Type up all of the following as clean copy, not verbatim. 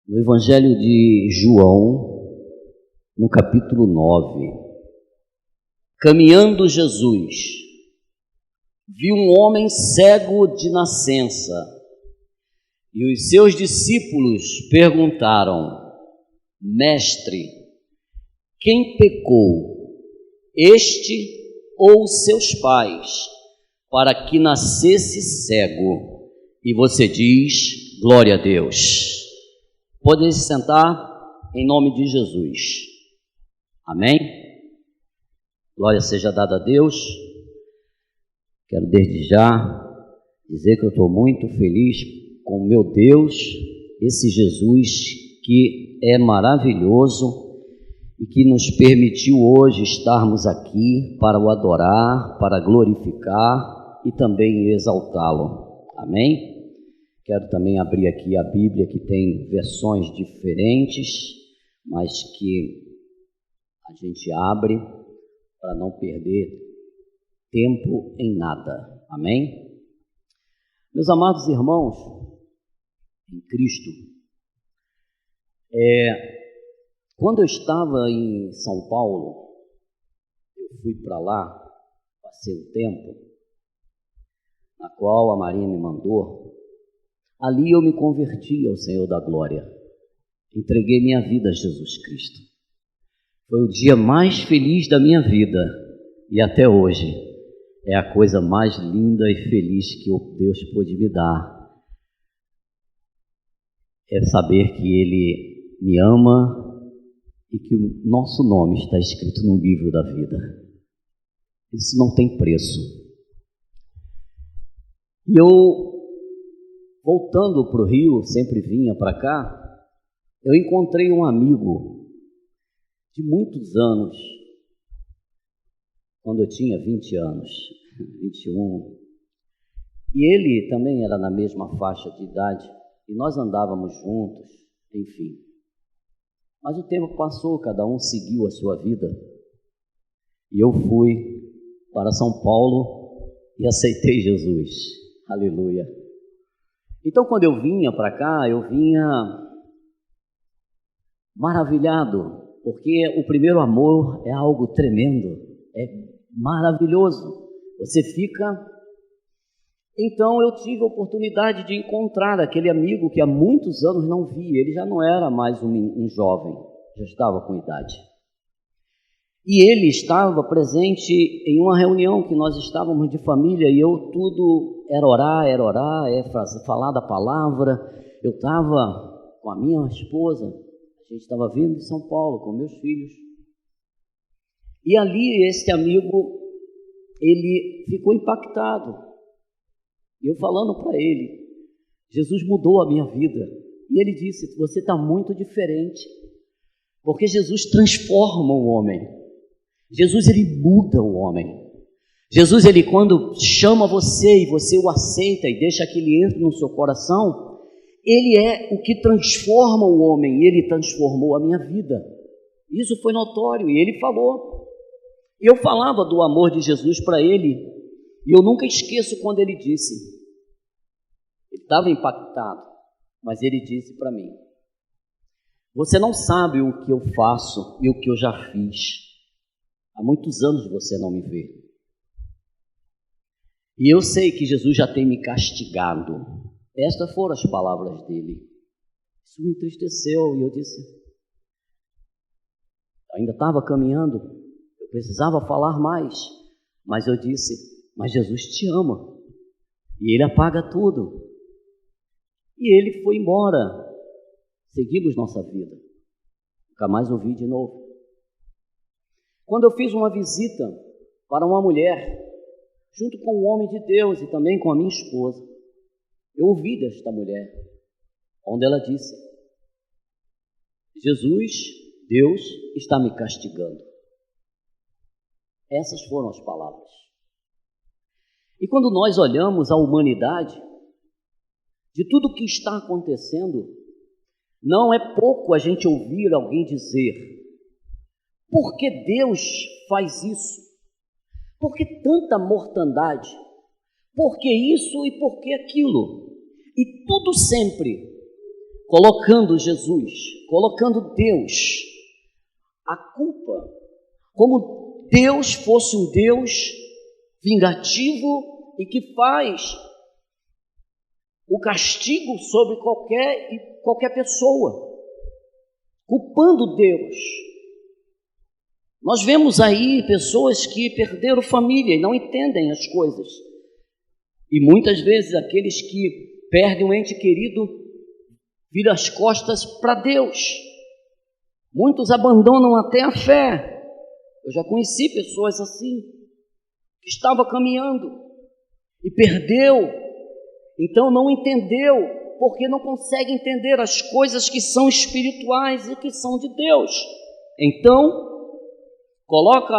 No Evangelho de João, no capítulo 9, caminhando Jesus, viu um homem cego de nascença, e os seus discípulos perguntaram: Mestre, quem pecou, este ou seus pais, para que nascesse cego? E você diz: glória a Deus. Podem se sentar em nome de Jesus. Amém? Glória seja dada a Deus. Quero desde já dizer que eu estou muito feliz com o meu Deus, esse Jesus que é maravilhoso e que nos permitiu hoje estarmos aqui para o adorar, para glorificar e também exaltá-lo. Amém? Quero também abrir aqui a Bíblia, que tem versões diferentes, mas que a gente abre para não perder tempo em nada. Amém? Meus amados irmãos em Cristo, quando eu estava em São Paulo, eu fui para lá, passei um tempo, na qual a Marinha me mandou. Ali eu me converti ao Senhor da Glória, entreguei minha vida a Jesus Cristo. Foi o dia mais feliz da minha vida e até hoje é a coisa mais linda e feliz que Deus pôde me dar. É saber que Ele me ama e que o nosso nome está escrito no livro da vida. Isso não tem preço. E eu, voltando para o Rio, sempre vinha para cá, eu encontrei um amigo de muitos anos, quando eu tinha 20 anos, 21, e ele também era na mesma faixa de idade, e nós andávamos juntos, enfim. Mas o tempo passou, cada um seguiu a sua vida, e eu fui para São Paulo e aceitei Jesus. Aleluia! Então, quando eu vinha para cá, eu vinha maravilhado, porque o primeiro amor é algo tremendo, é maravilhoso. Você fica... Então, eu tive a oportunidade de encontrar aquele amigo que há muitos anos não via. Ele já não era mais um jovem, já estava com idade. E ele estava presente em uma reunião que nós estávamos de família, e eu tudo era orar, falar da palavra. Eu estava com a minha esposa, a gente estava vindo de São Paulo com meus filhos. E ali esse amigo, ele ficou impactado. E eu falando para ele, Jesus mudou a minha vida. E ele disse: você está muito diferente, porque Jesus transforma o homem. Jesus, ele muda o homem. Jesus, ele quando chama você e você o aceita e deixa que ele entre no seu coração, ele é o que transforma o homem, e ele transformou a minha vida. Isso foi notório, e ele falou. E eu falava do amor de Jesus para ele, e eu nunca esqueço quando ele disse, ele estava impactado, mas ele disse para mim: você não sabe o que eu faço e o que eu já fiz. Há muitos anos você não me vê. E eu sei que Jesus já tem me castigado. Estas foram as palavras dele. Isso me entristeceu, e eu disse... ainda estava caminhando, eu precisava falar mais, mas eu disse: mas Jesus te ama, e Ele apaga tudo. E ele foi embora. Seguimos nossa vida. Nunca mais ouvi de novo. Quando eu fiz uma visita para uma mulher, junto com um homem de Deus e também com a minha esposa, eu ouvi desta mulher, onde ela disse: Jesus, Deus, está me castigando. Essas foram as palavras. E quando nós olhamos a humanidade, de tudo que está acontecendo, não é pouco a gente ouvir alguém dizer: por que Deus faz isso? Por que tanta mortandade? Por que isso e por que aquilo? E tudo sempre colocando Jesus, colocando Deus, a culpa, como Deus fosse um Deus vingativo e que faz o castigo sobre qualquer pessoa, culpando Deus. Nós vemos aí pessoas que perderam família e não entendem as coisas. E muitas vezes aqueles que perdem um ente querido viram as costas para Deus. Muitos abandonam até a fé. Eu já conheci pessoas assim, que estava caminhando e perdeu, então não entendeu, porque não consegue entender as coisas que são espirituais e que são de Deus. Então, coloca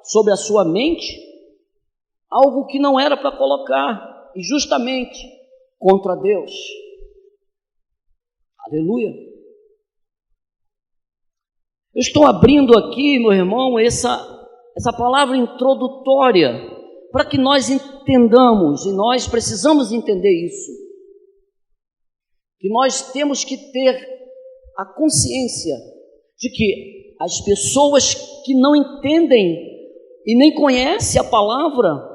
sobre a sua mente algo que não era para colocar, e justamente contra Deus. Aleluia. Eu estou abrindo aqui, meu irmão, essa palavra introdutória, para que nós entendamos, e nós precisamos entender isso, que nós temos que ter a consciência de que as pessoas que não entendem e nem conhecem a palavra,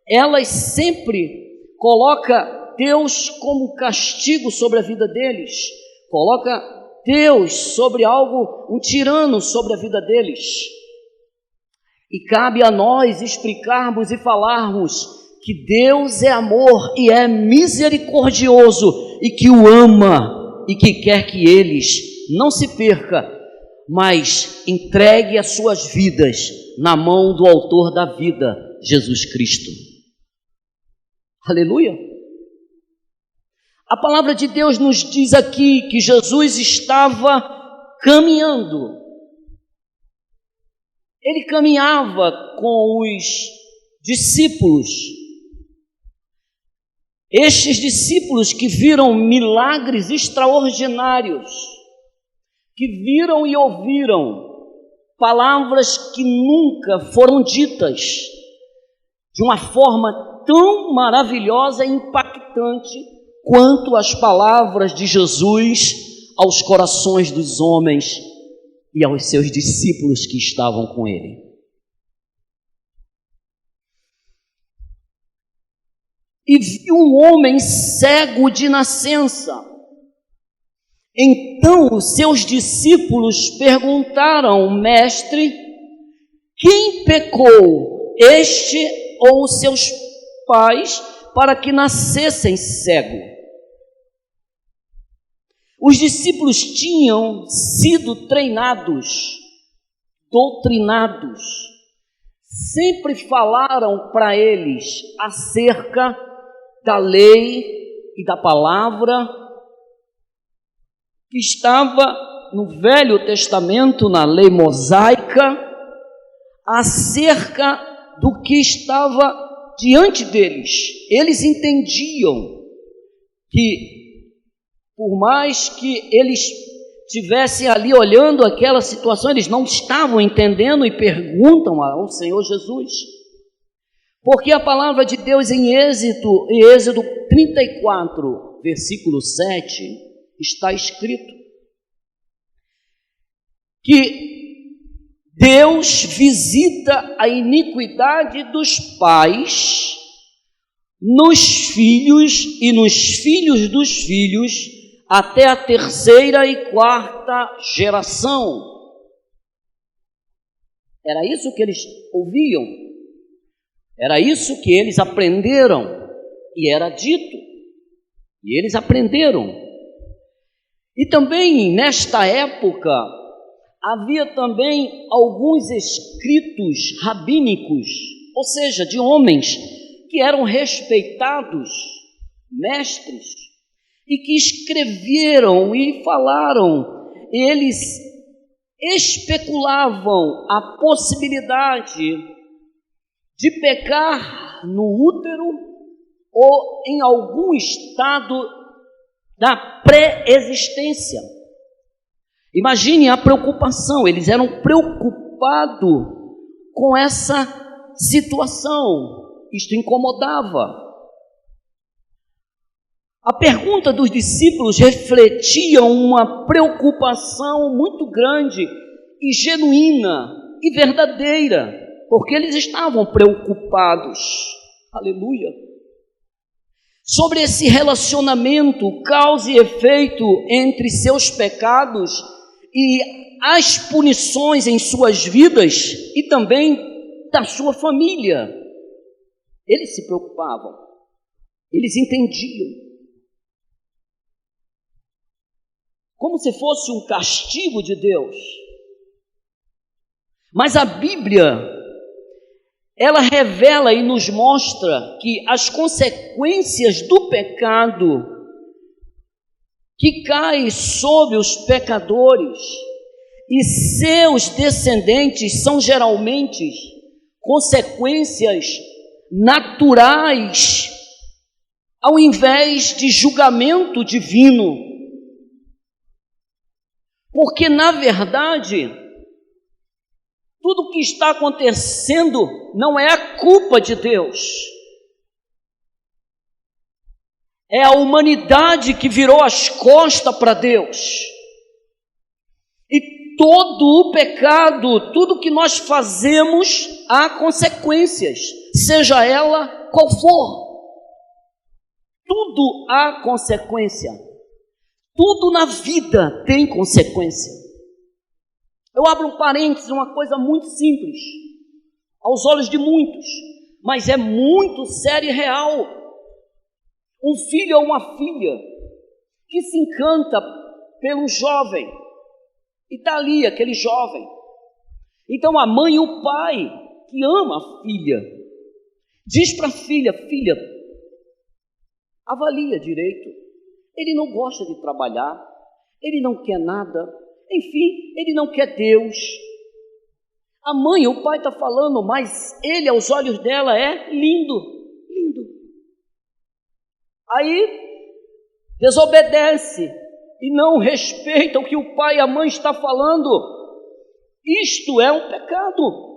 elas sempre colocam Deus como castigo sobre a vida deles, coloca Deus sobre algo, um tirano sobre a vida deles. E cabe a nós explicarmos e falarmos que Deus é amor e é misericordioso e que o ama e que quer que eles não se percam, mas entregue as suas vidas na mão do autor da vida, Jesus Cristo. Aleluia! A palavra de Deus nos diz aqui que Jesus estava caminhando. Ele caminhava com os discípulos. Estes discípulos que viram milagres extraordinários, que viram e ouviram palavras que nunca foram ditas de uma forma tão maravilhosa e impactante quanto as palavras de Jesus aos corações dos homens e aos seus discípulos que estavam com ele. E viu um homem cego de nascença. Então os seus discípulos perguntaram: Mestre, quem pecou, este ou os seus pais, para que nascessem cego? Os discípulos tinham sido treinados, doutrinados, sempre falaram para eles acerca da lei e da palavra que estava no Velho Testamento, na lei mosaica, acerca do que estava diante deles. Eles entendiam que, por mais que eles estivessem ali olhando aquela situação, eles não estavam entendendo e perguntam ao Senhor Jesus. Porque a palavra de Deus em Êxodo 34, versículo 7, está escrito que Deus visita a iniquidade dos pais nos filhos e nos filhos dos filhos até a terceira e quarta geração. Era isso que eles ouviam, era isso que eles aprenderam, e era dito, e eles aprenderam. E também nesta época havia também alguns escritos rabínicos, ou seja, de homens que eram respeitados, mestres, e que escreveram e falaram. Eles especulavam a possibilidade de pecar no útero ou em algum estado da pré-existência. Imagine a preocupação, eles eram preocupados com essa situação, isto incomodava. A pergunta dos discípulos refletia uma preocupação muito grande e genuína e verdadeira, porque eles estavam preocupados, aleluia, sobre esse relacionamento, causa e efeito entre seus pecados e as punições em suas vidas e também da sua família. Eles se preocupavam, eles entendiam. Como se fosse um castigo de Deus. Mas a Bíblia, ela revela e nos mostra que as consequências do pecado que cai sobre os pecadores e seus descendentes são geralmente consequências naturais, ao invés de julgamento divino. Porque, na verdade, tudo o que está acontecendo não é a culpa de Deus. É a humanidade que virou as costas para Deus. E todo o pecado, tudo que nós fazemos, há consequências, seja ela qual for. Tudo há consequência. Tudo na vida tem consequência. Eu abro um parênteses, uma coisa muito simples, aos olhos de muitos, mas é muito séria e real. Um filho ou uma filha que se encanta pelo jovem, e está ali aquele jovem. Então a mãe e o pai, que ama a filha, diz para a filha, filha, avalia direito. Ele não gosta de trabalhar, ele não quer nada, enfim, ele não quer Deus. A mãe, o pai está falando, mas ele, aos olhos dela, é lindo, lindo. Aí, desobedece e não respeita o que o pai e a mãe estão falando. Isto é um pecado.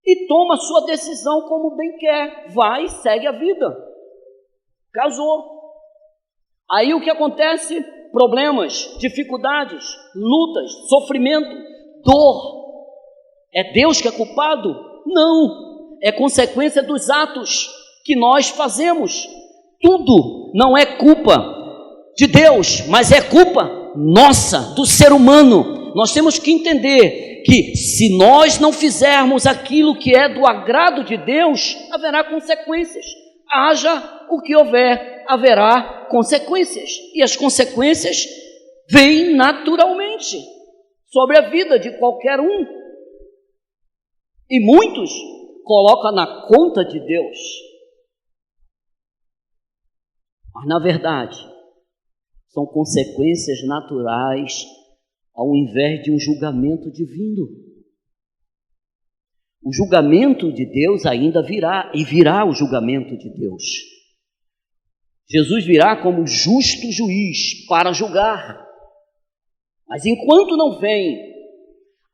E toma sua decisão como bem quer, vai e segue a vida. Casou. Aí o que acontece? Problemas, dificuldades, lutas, sofrimento, dor. É Deus que é culpado? Não, é consequência dos atos que nós fazemos. Tudo não é culpa de Deus, mas é culpa nossa, do ser humano. Nós temos que entender que se nós não fizermos aquilo que é do agrado de Deus, haverá consequências. Haja o que houver, haverá consequências. E as consequências vêm naturalmente sobre a vida de qualquer um. E muitos colocam na conta de Deus. Mas, na verdade, são consequências naturais ao invés de um julgamento divino. O julgamento de Deus ainda virá, e virá o julgamento de Deus. Jesus virá como justo juiz para julgar. Mas enquanto não vem,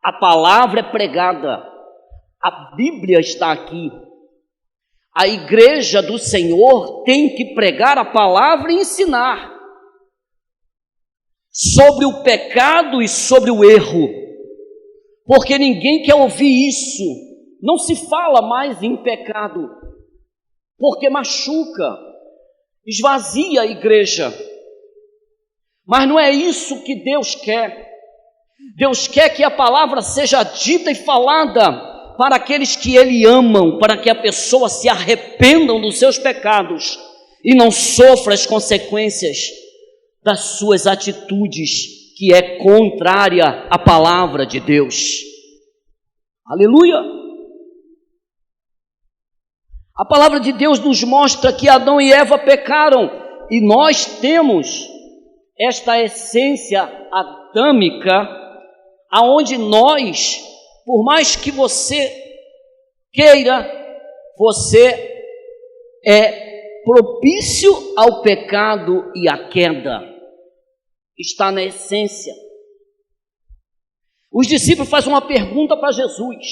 a palavra é pregada, a Bíblia está aqui. A igreja do Senhor tem que pregar a palavra e ensinar sobre o pecado e sobre o erro, porque ninguém quer ouvir isso. Não se fala mais em pecado, porque machuca, esvazia a igreja. Mas não é isso que Deus quer. Deus quer que a palavra seja dita e falada para aqueles que Ele amam, para que a pessoa se arrependam dos seus pecados e não sofra as consequências das suas atitudes, que é contrária à palavra de Deus. Aleluia! A palavra de Deus nos mostra que Adão e Eva pecaram, e nós temos esta essência adâmica, aonde nós, por mais que você queira, você é propício ao pecado e à queda. Está na essência. Os discípulos fazem uma pergunta para Jesus.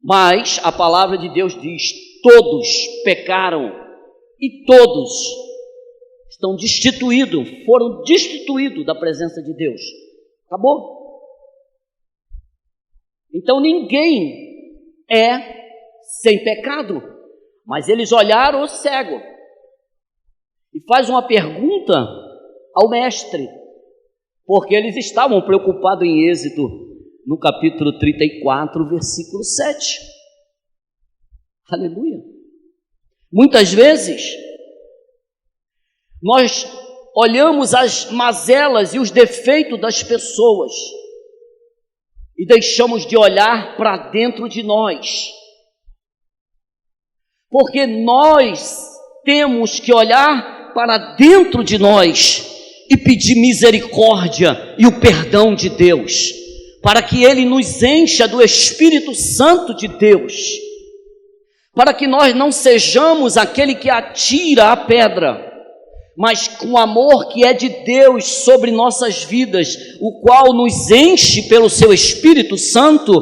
Mas a palavra de Deus diz: todos pecaram e todos estão destituídos, foram destituídos da presença de Deus. Acabou. Então ninguém é sem pecado, mas eles olharam o cego e faz uma pergunta ao mestre, porque eles estavam preocupados em Êxodo, no capítulo 34, versículo 7. Aleluia. Muitas vezes nós olhamos as mazelas e os defeitos das pessoas e deixamos de olhar para dentro de nós, porque nós temos que olhar para dentro de nós e pedir misericórdia e o perdão de Deus, para que Ele nos encha do Espírito Santo de Deus, para que nós não sejamos aquele que atira a pedra, mas com o amor que é de Deus sobre nossas vidas, o qual nos enche pelo seu Espírito Santo,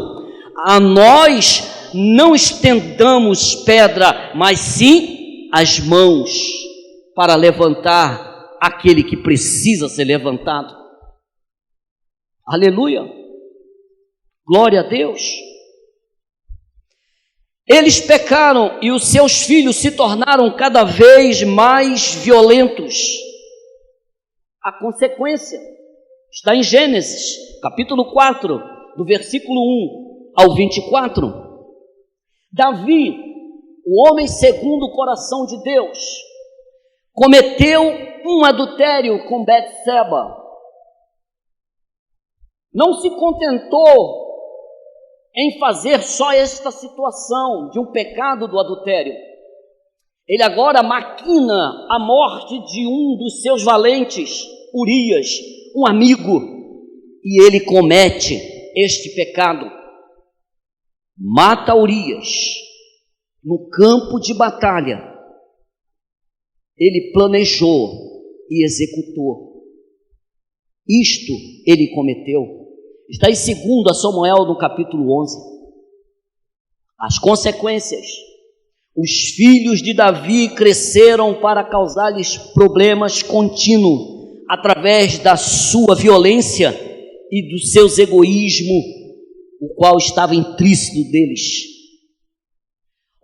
a nós não estendamos pedra, mas sim as mãos para levantar aquele que precisa ser levantado. Aleluia, glória a Deus. Eles pecaram e os seus filhos se tornaram cada vez mais violentos. A consequência está em Gênesis, capítulo 4, do versículo 1 ao 24. Davi, o homem segundo o coração de Deus, cometeu um adultério com Betseba. Não se contentou em fazer só esta situação de um pecado do adultério. Ele agora maquina a morte de um dos seus valentes, Urias, um amigo, e ele comete este pecado. Mata Urias no campo de batalha. Ele planejou e executou. Isto ele cometeu. Está em 2 Samuel, no capítulo 11. As consequências. Os filhos de Davi cresceram para causar-lhes problemas contínuos, através da sua violência e do seu egoísmo, o qual estava intrínseco deles.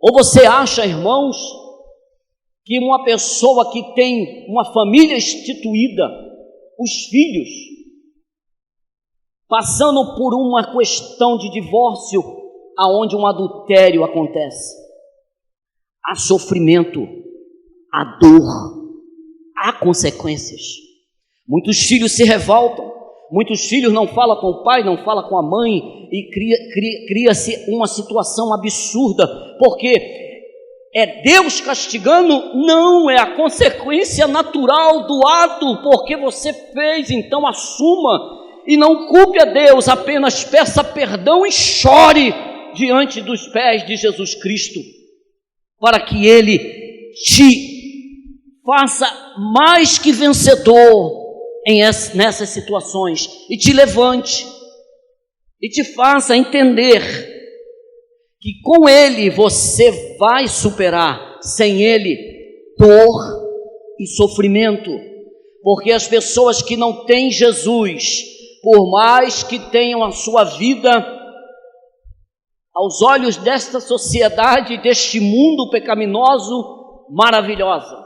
Ou você acha, irmãos, que uma pessoa que tem uma família instituída, os filhos, passando por uma questão de divórcio, aonde um adultério acontece, há sofrimento, há dor, há consequências. Muitos filhos se revoltam, muitos filhos não falam com o pai, não falam com a mãe, e cria-se uma situação absurda, porque é Deus castigando? Não, é a consequência natural do ato, porque você fez, então assuma. E não culpe a Deus, apenas peça perdão e chore diante dos pés de Jesus Cristo, para que Ele te faça mais que vencedor nessas situações, e te levante, e te faça entender que com Ele você vai superar, sem Ele, dor e sofrimento, porque as pessoas que não têm Jesus, por mais que tenham a sua vida aos olhos desta sociedade, deste mundo pecaminoso, maravilhosa,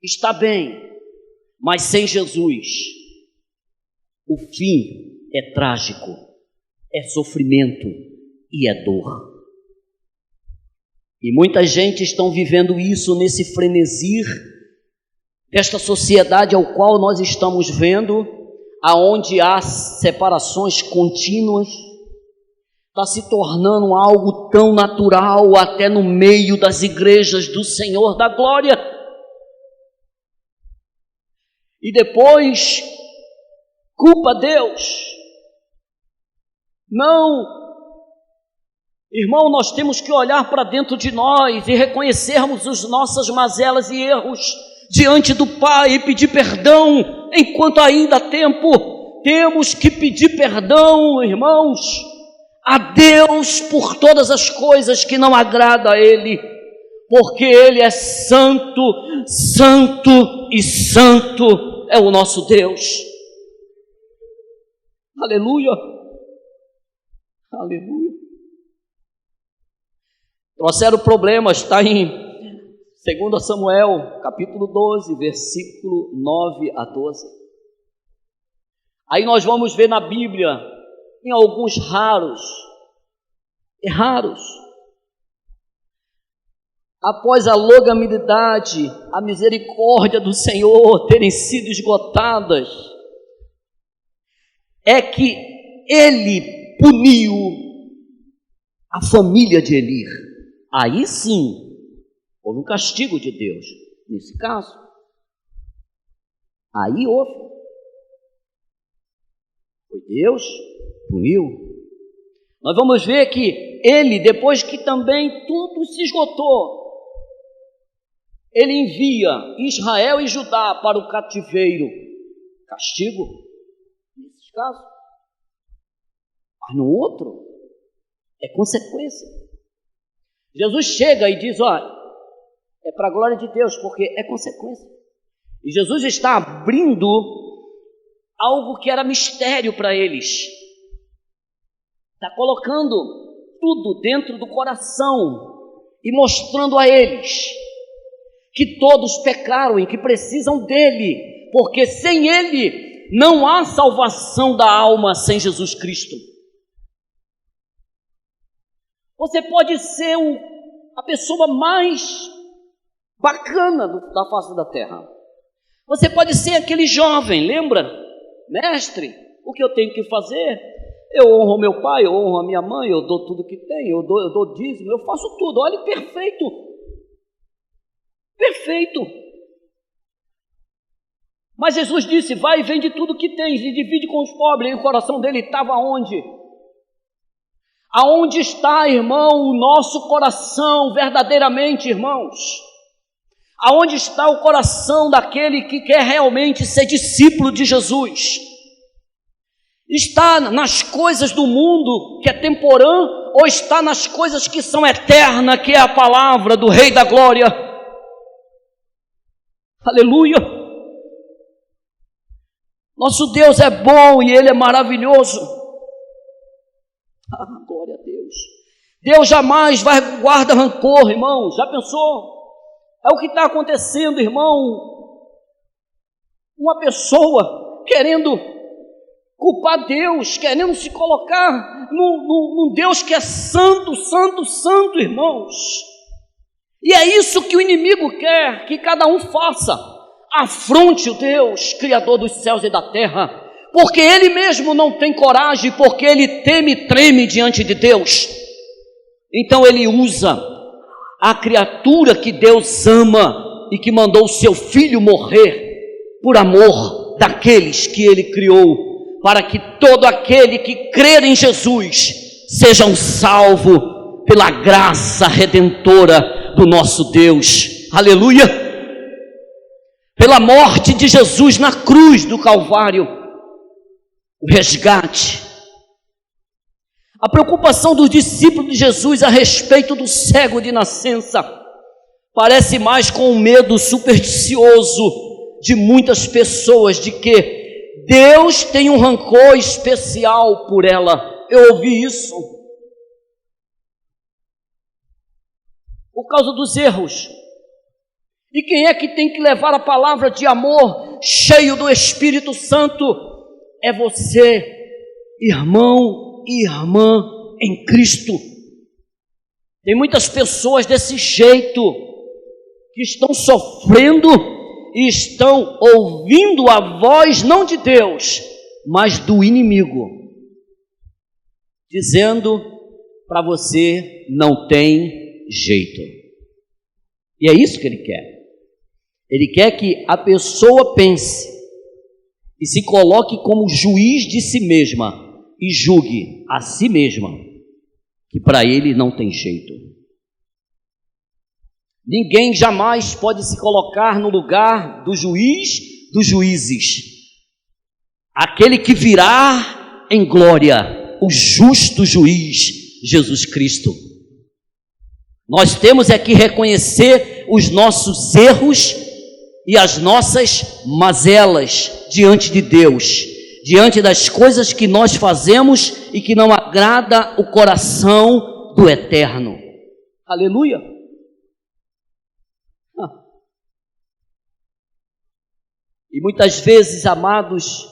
está bem, mas sem Jesus, o fim é trágico, é sofrimento e é dor. E muita gente está vivendo isso nesse frenesi desta sociedade ao qual nós estamos vendo, aonde há separações contínuas, está se tornando algo tão natural até no meio das igrejas do Senhor da Glória. E depois culpa Deus. Não, irmão, nós temos que olhar para dentro de nós e reconhecermos as nossas mazelas e erros diante do Pai e pedir perdão enquanto ainda há tempo. Temos que pedir perdão, irmãos, a Deus por todas as coisas que não agradam a Ele, porque Ele é santo, santo e santo é o nosso Deus. Aleluia, aleluia. Trouxeram problemas, está em 2 Samuel, capítulo 12, versículo 9 a 12. Aí nós vamos ver na Bíblia, em alguns raros, após a longanimidade, a misericórdia do Senhor terem sido esgotadas, é que Ele puniu a família de Eli. Aí sim, houve um castigo de Deus, nesse caso. Aí houve. Foi Deus, puniu. Nós vamos ver que ele, depois que também tudo se esgotou, ele envia Israel e Judá para o cativeiro. Castigo, nesse caso. Mas no outro, é consequência. Jesus chega e diz, olha, é para a glória de Deus, porque é consequência. E Jesus está abrindo algo que era mistério para eles. Está colocando tudo dentro do coração e mostrando a eles que todos pecaram e que precisam dele, porque sem ele não há salvação da alma sem Jesus Cristo. Você pode ser a pessoa mais bacana da face da terra. Você pode ser aquele jovem, lembra? Mestre, o que eu tenho que fazer? Eu honro meu pai, eu honro a minha mãe, eu dou tudo que tenho, eu dou dízimo, eu faço tudo. Olha, perfeito. Perfeito. Mas Jesus disse, vai e vende tudo que tens e divide com os pobres. E o coração dele estava onde? Aonde está, irmão, o nosso coração verdadeiramente, irmãos? Aonde está o coração daquele que quer realmente ser discípulo de Jesus? Está nas coisas do mundo, que é temporã, ou está nas coisas que são eternas, que é a palavra do Rei da Glória? Aleluia! Nosso Deus é bom e Ele é maravilhoso. Glória a Deus. Deus jamais vai guardar rancor, irmão. Já pensou? É o que está acontecendo, irmão. Uma pessoa querendo culpar Deus, querendo se colocar num Deus que é santo, santo, santo, irmãos. E é isso que o inimigo quer que cada um faça. Afronte o Deus, Criador dos céus e da terra, porque ele mesmo não tem coragem, porque ele teme e treme diante de Deus. Então ele usa a criatura que Deus ama e que mandou o seu filho morrer por amor daqueles que ele criou, para que todo aquele que crer em Jesus seja um salvo pela graça redentora do nosso Deus. Aleluia! Pela morte de Jesus na cruz do Calvário, o resgate. A preocupação dos discípulos de Jesus a respeito do cego de nascença parece mais com o medo supersticioso de muitas pessoas de que Deus tem um rancor especial por ela. Eu ouvi isso por causa dos erros. E quem é que tem que levar a palavra de amor cheio do Espírito Santo? É você, irmão e irmã em Cristo. Tem muitas pessoas desse jeito que estão sofrendo e estão ouvindo a voz não de Deus, mas do inimigo, dizendo para você não tem jeito. E é isso que ele quer. Ele quer que a pessoa pense e se coloque como juiz de si mesma e julgue a si mesma que para ele não tem jeito. Ninguém jamais pode se colocar no lugar do juiz dos juízes, aquele que virá em glória, o justo juiz, Jesus Cristo. Nós temos é que reconhecer os nossos erros e as nossas mazelas diante de Deus, diante das coisas que nós fazemos e que não agrada o coração do Eterno. Aleluia! E muitas vezes, amados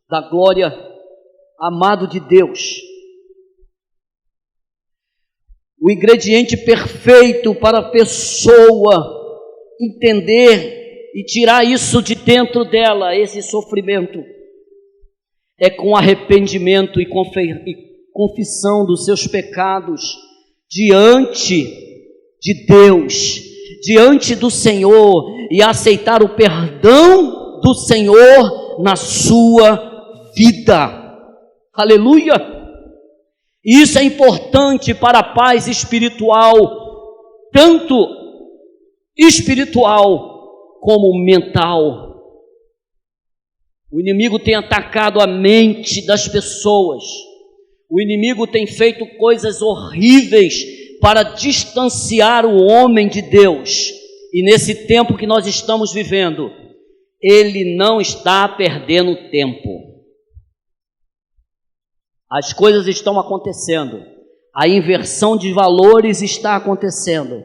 da glória, amado de Deus, o ingrediente perfeito para a pessoa entender e tirar isso de dentro dela, esse sofrimento, é com arrependimento e confissão dos seus pecados diante de Deus, diante do Senhor, e aceitar o perdão do Senhor na sua vida. Aleluia! Isso é importante para a paz espiritual, tanto espiritual como mental. O inimigo tem atacado a mente das pessoas. O inimigo tem feito coisas horríveis para distanciar o homem de Deus. E nesse tempo que nós estamos vivendo, ele não está perdendo tempo. As coisas estão acontecendo. A inversão de valores está acontecendo.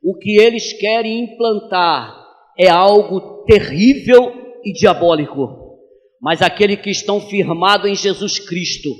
O que eles querem implantar é algo terrível e diabólico. Mas aquele que estão firmado em Jesus Cristo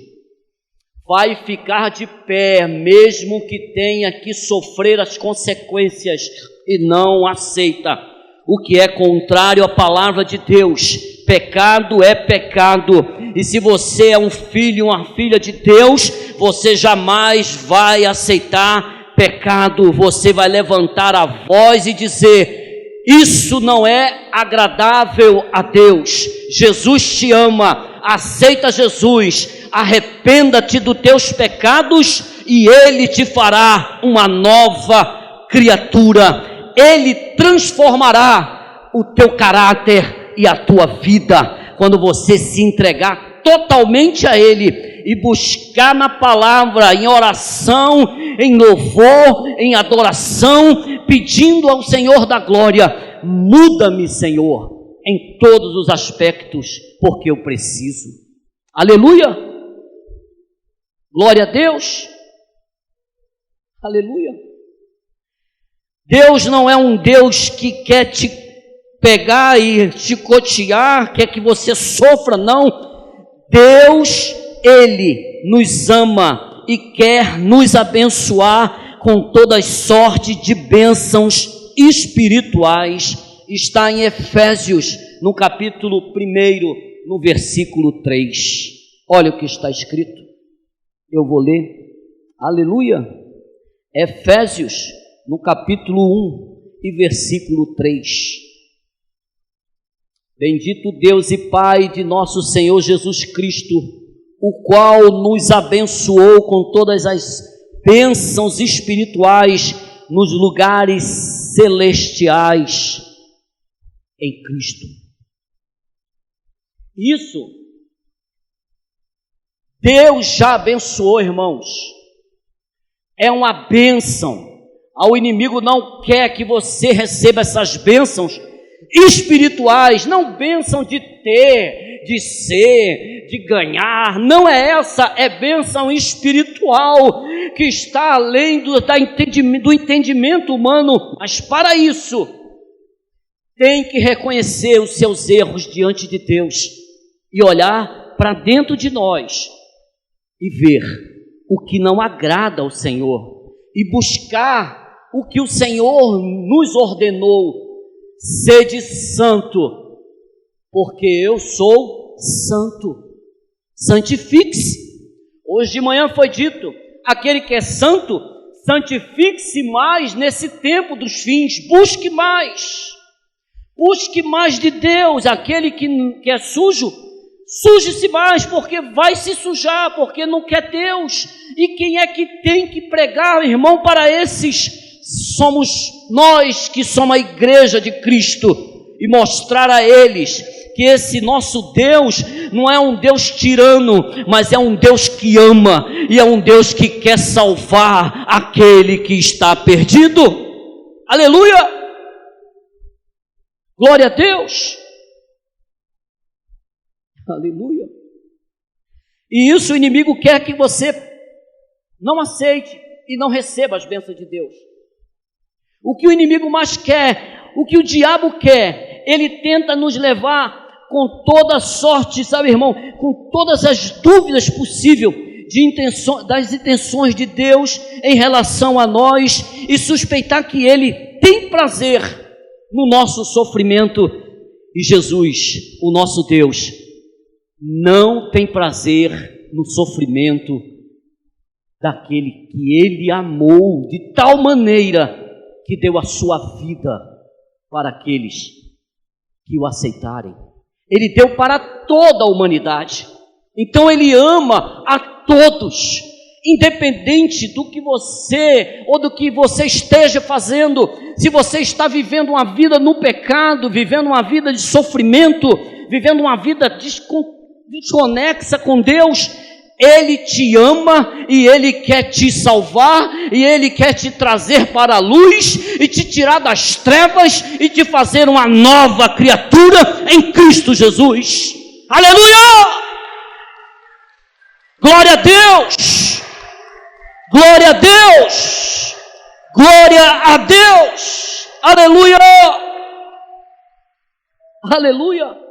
vai ficar de pé, mesmo que tenha que sofrer as consequências, e não aceita o que é contrário à palavra de Deus. Pecado é pecado, e se você é um filho, uma filha de Deus, você jamais vai aceitar pecado. Você vai levantar a voz e dizer: isso não é agradável a Deus. Jesus te ama, aceita Jesus, arrependa-te dos teus pecados e Ele te fará uma nova criatura. Ele transformará o teu caráter e a tua vida, quando você se entregar totalmente a Ele e buscar na palavra, em oração, em louvor, em adoração, pedindo ao Senhor da glória: muda-me, Senhor, em todos os aspectos, porque eu preciso. Aleluia! Glória a Deus! Aleluia! Deus não é um Deus que quer te pegar e chicotear, quer que você sofra, não. Deus, Ele nos ama e quer nos abençoar com todas sortes de bênçãos espirituais. Está em Efésios, no capítulo 1, no versículo 3. Olha o que está escrito. Eu vou ler. Aleluia! Efésios, no capítulo 1 e versículo 3. Bendito Deus e Pai de nosso Senhor Jesus Cristo, o qual nos abençoou com todas as bênçãos espirituais nos lugares celestiais em Cristo. Isso Deus já abençoou, irmãos. É uma bênção. O inimigo não quer que você receba essas bênçãos espirituais, não bênção de ter, de ser, de ganhar. Não é essa, é bênção espiritual que está além do entendimento humano. Mas para isso tem que reconhecer os seus erros diante de Deus e olhar para dentro de nós e ver o que não agrada ao Senhor e buscar o que o Senhor nos ordenou: sede santo, porque eu sou santo. Santifique-se. Hoje de manhã foi dito: aquele que é santo, santifique-se mais nesse tempo dos fins. Busque mais de Deus. Aquele que é sujo, suje-se mais, porque vai se sujar, porque não quer Deus. E quem é que tem que pregar, irmão, para esses? Somos nós que somos a igreja de Cristo, e mostrar a eles que esse nosso Deus não é um Deus tirano, mas é um Deus que ama, e é um Deus que quer salvar aquele que está perdido. Aleluia! Glória a Deus! Aleluia! E isso o inimigo quer que você não aceite e não receba as bênçãos de Deus. O que o inimigo mais quer, o que o diabo quer, ele tenta nos levar com toda sorte, sabe, irmão, com todas as dúvidas possíveis das intenções de Deus em relação a nós, e suspeitar que Ele tem prazer no nosso sofrimento. E Jesus, o nosso Deus, não tem prazer no sofrimento daquele que Ele amou de tal maneira que deu a sua vida para aqueles que o aceitarem. Ele deu para toda a humanidade. Então Ele ama a todos, independente do que você ou do que você esteja fazendo. Se você está vivendo uma vida no pecado, vivendo uma vida de sofrimento, vivendo uma vida desconexa com Deus, Ele te ama e Ele quer te salvar, e Ele quer te trazer para a luz e te tirar das trevas e te fazer uma nova criatura em Cristo Jesus. Aleluia! Glória a Deus! Glória a Deus! Glória a Deus! Aleluia! Aleluia!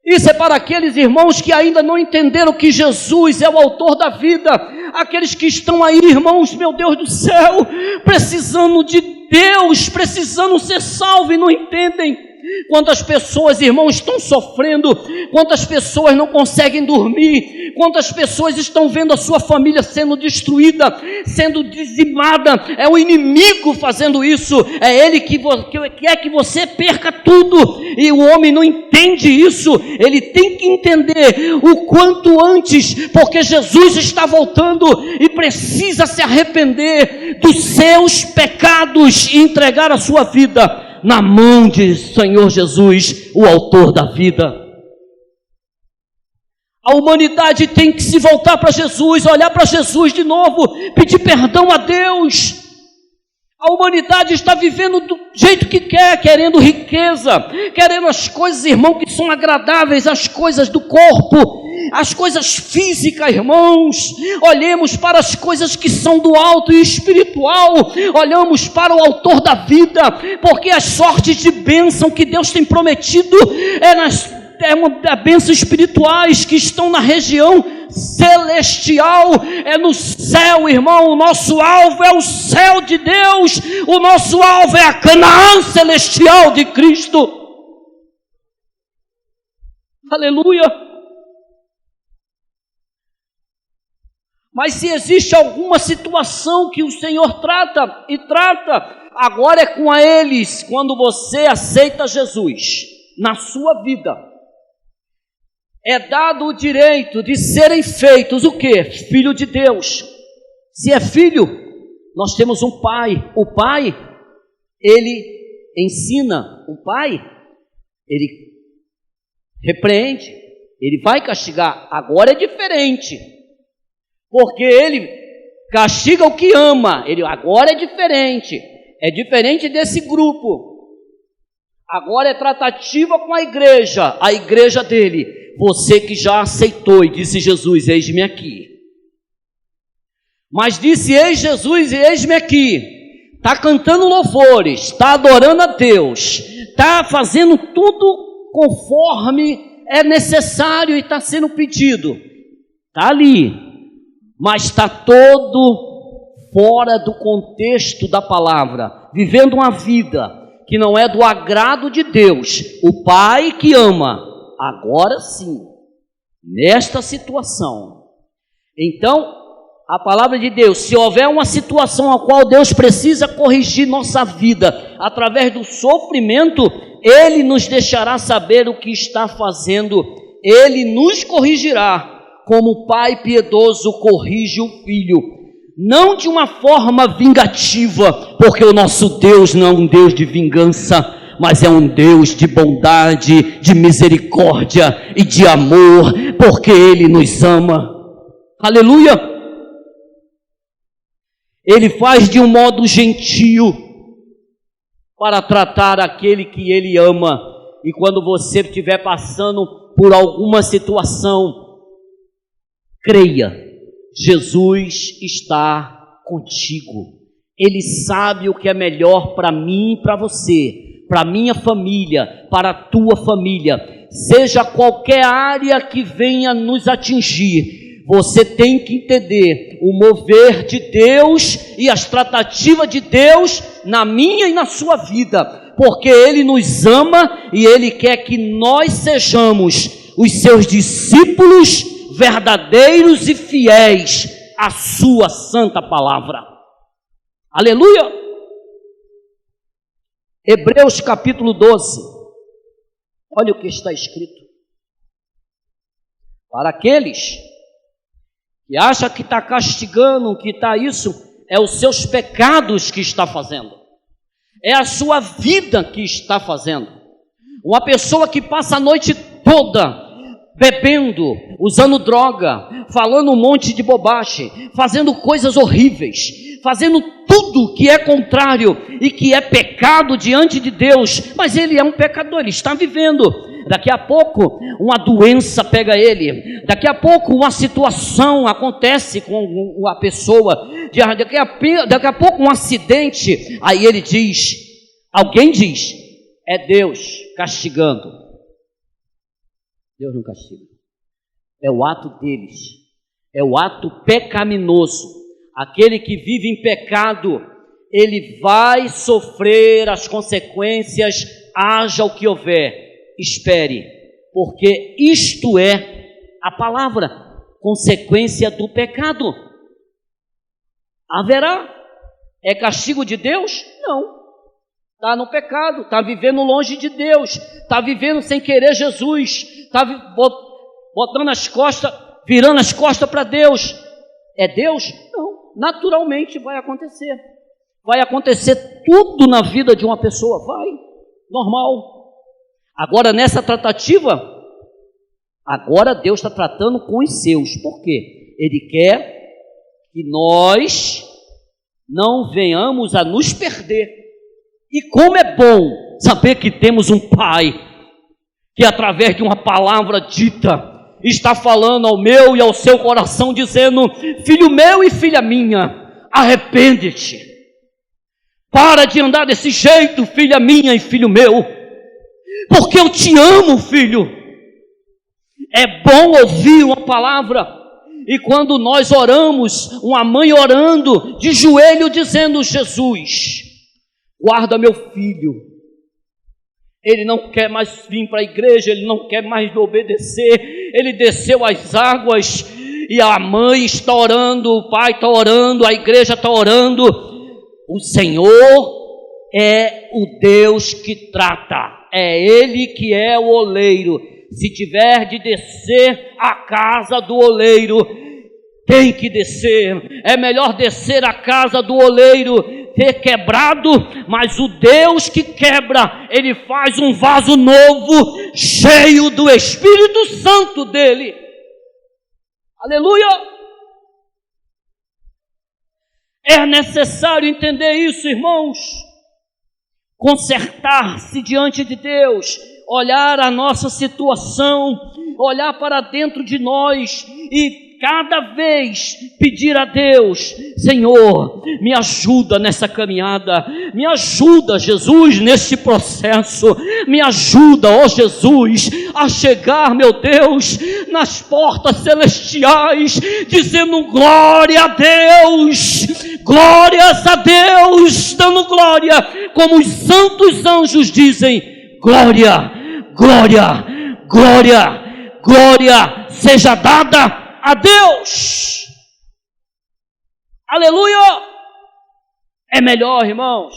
Isso é para aqueles irmãos que ainda não entenderam que Jesus é o autor da vida, aqueles que estão aí, irmãos, meu Deus do céu, precisando de Deus, precisando ser salvos e não entendem. Quantas pessoas, irmãos, estão sofrendo, quantas pessoas não conseguem dormir, quantas pessoas estão vendo a sua família sendo destruída, sendo dizimada. É o inimigo fazendo isso, é ele que quer que você perca tudo, e o homem não entende isso. Ele tem que entender o quanto antes, porque Jesus está voltando e precisa se arrepender dos seus pecados e entregar a sua vida na mão de Senhor Jesus, o autor da vida. A humanidade tem que se voltar para Jesus, olhar para Jesus de novo, pedir perdão a Deus. A humanidade está vivendo do jeito que quer, querendo riqueza, querendo as coisas, irmão, que são agradáveis, as coisas do corpo, as coisas físicas, irmãos. Olhemos para as coisas que são do alto e espiritual, olhamos para o autor da vida, porque as sortes de bênção que Deus tem prometido bênçãos espirituais que estão na região celestial, é no céu, irmão. O nosso alvo é o céu de Deus, o nosso alvo é a Canaã celestial de Cristo. Aleluia! Mas se existe alguma situação que o Senhor trata, agora é com eles, quando você aceita Jesus na sua vida, é dado o direito de serem feitos o quê? Filho de Deus. Se é filho, nós temos um pai. O pai, ele ensina. O pai, ele repreende, ele vai castigar. Agora é diferente, porque ele castiga o que ama. Agora é diferente desse grupo. Agora é tratativa com a igreja dele. Você que já aceitou e disse: Jesus, eis-me aqui. Mas disse: eis Jesus e eis-me aqui. Está cantando louvores, está adorando a Deus, está fazendo tudo conforme é necessário e está sendo pedido. Está ali, mas está todo fora do contexto da palavra, vivendo uma vida que não é do agrado de Deus, o Pai que ama. Agora sim, nesta situação, então, a palavra de Deus, se houver uma situação a qual Deus precisa corrigir nossa vida, através do sofrimento, Ele nos deixará saber o que está fazendo, Ele nos corrigirá, como o Pai piedoso corrige o Filho, não de uma forma vingativa, porque o nosso Deus não é um Deus de vingança, mas é um Deus de bondade, de misericórdia e de amor, porque Ele nos ama. Aleluia! Ele faz de um modo gentil para tratar aquele que ele ama. E quando você estiver passando por alguma situação, creia, Jesus está contigo. Ele sabe o que é melhor para mim e para você, para minha família, para a tua família. Seja qualquer área que venha nos atingir, você tem que entender o mover de Deus e as tratativas de Deus na minha e na sua vida, porque Ele nos ama e Ele quer que nós sejamos os seus discípulos verdadeiros e fiéis à sua santa palavra. Aleluia! Hebreus capítulo 12. Olha o que está escrito. Para aqueles que acham que está castigando, que está isso, é os seus pecados que está fazendo. É a sua vida que está fazendo. Uma pessoa que passa a noite toda bebendo, usando droga, falando um monte de bobagem, fazendo coisas horríveis, fazendo tudo que é contrário e que é pecado diante de Deus, mas ele é um pecador, ele está vivendo. Daqui a pouco uma doença pega ele, daqui a pouco uma situação acontece com a pessoa, daqui a pouco um acidente, aí ele diz, alguém diz, é Deus castigando. Deus não castiga, é o ato deles, é o ato pecaminoso. Aquele que vive em pecado, ele vai sofrer as consequências, haja o que houver. Espere, porque isto é a palavra, consequência do pecado. Haverá? É castigo de Deus? Não. Está no pecado, está vivendo longe de Deus, está vivendo sem querer Jesus, está botando as costas, virando as costas para Deus. É Deus? Não. Naturalmente vai acontecer. Vai acontecer tudo na vida de uma pessoa, vai, normal. Agora nessa tratativa, agora Deus está tratando com os seus. Por quê? Ele quer que nós não venhamos a nos perder. E como é bom saber que temos um Pai que através de uma palavra dita está falando ao meu e ao seu coração, dizendo, filho meu e filha minha, arrepende-te, para de andar desse jeito, filha minha e filho meu, porque eu te amo, filho. É bom ouvir uma palavra, e quando nós oramos, uma mãe orando, de joelho dizendo, Jesus, guarda meu filho, ele não quer mais vir para a igreja, ele não quer mais me obedecer, ele desceu as águas, e a mãe está orando, o pai está orando, a igreja está orando. O Senhor é o Deus que trata, é Ele que é o oleiro. Se tiver de descer a casa do oleiro, tem que descer, é melhor descer a casa do oleiro, ter quebrado, mas o Deus que quebra, Ele faz um vaso novo, cheio do Espírito Santo dEle. Aleluia! É necessário entender isso, irmãos. Consertar-se diante de Deus, olhar a nossa situação, olhar para dentro de nós e cada vez pedir a Deus, Senhor, me ajuda nessa caminhada, me ajuda, Jesus, nesse processo, me ajuda, ó Jesus, a chegar, meu Deus, nas portas celestiais, dizendo glória a Deus, glórias a Deus, dando glória, como os santos anjos dizem, glória, glória, glória, glória seja dada a Deus. Aleluia! É melhor, irmãos.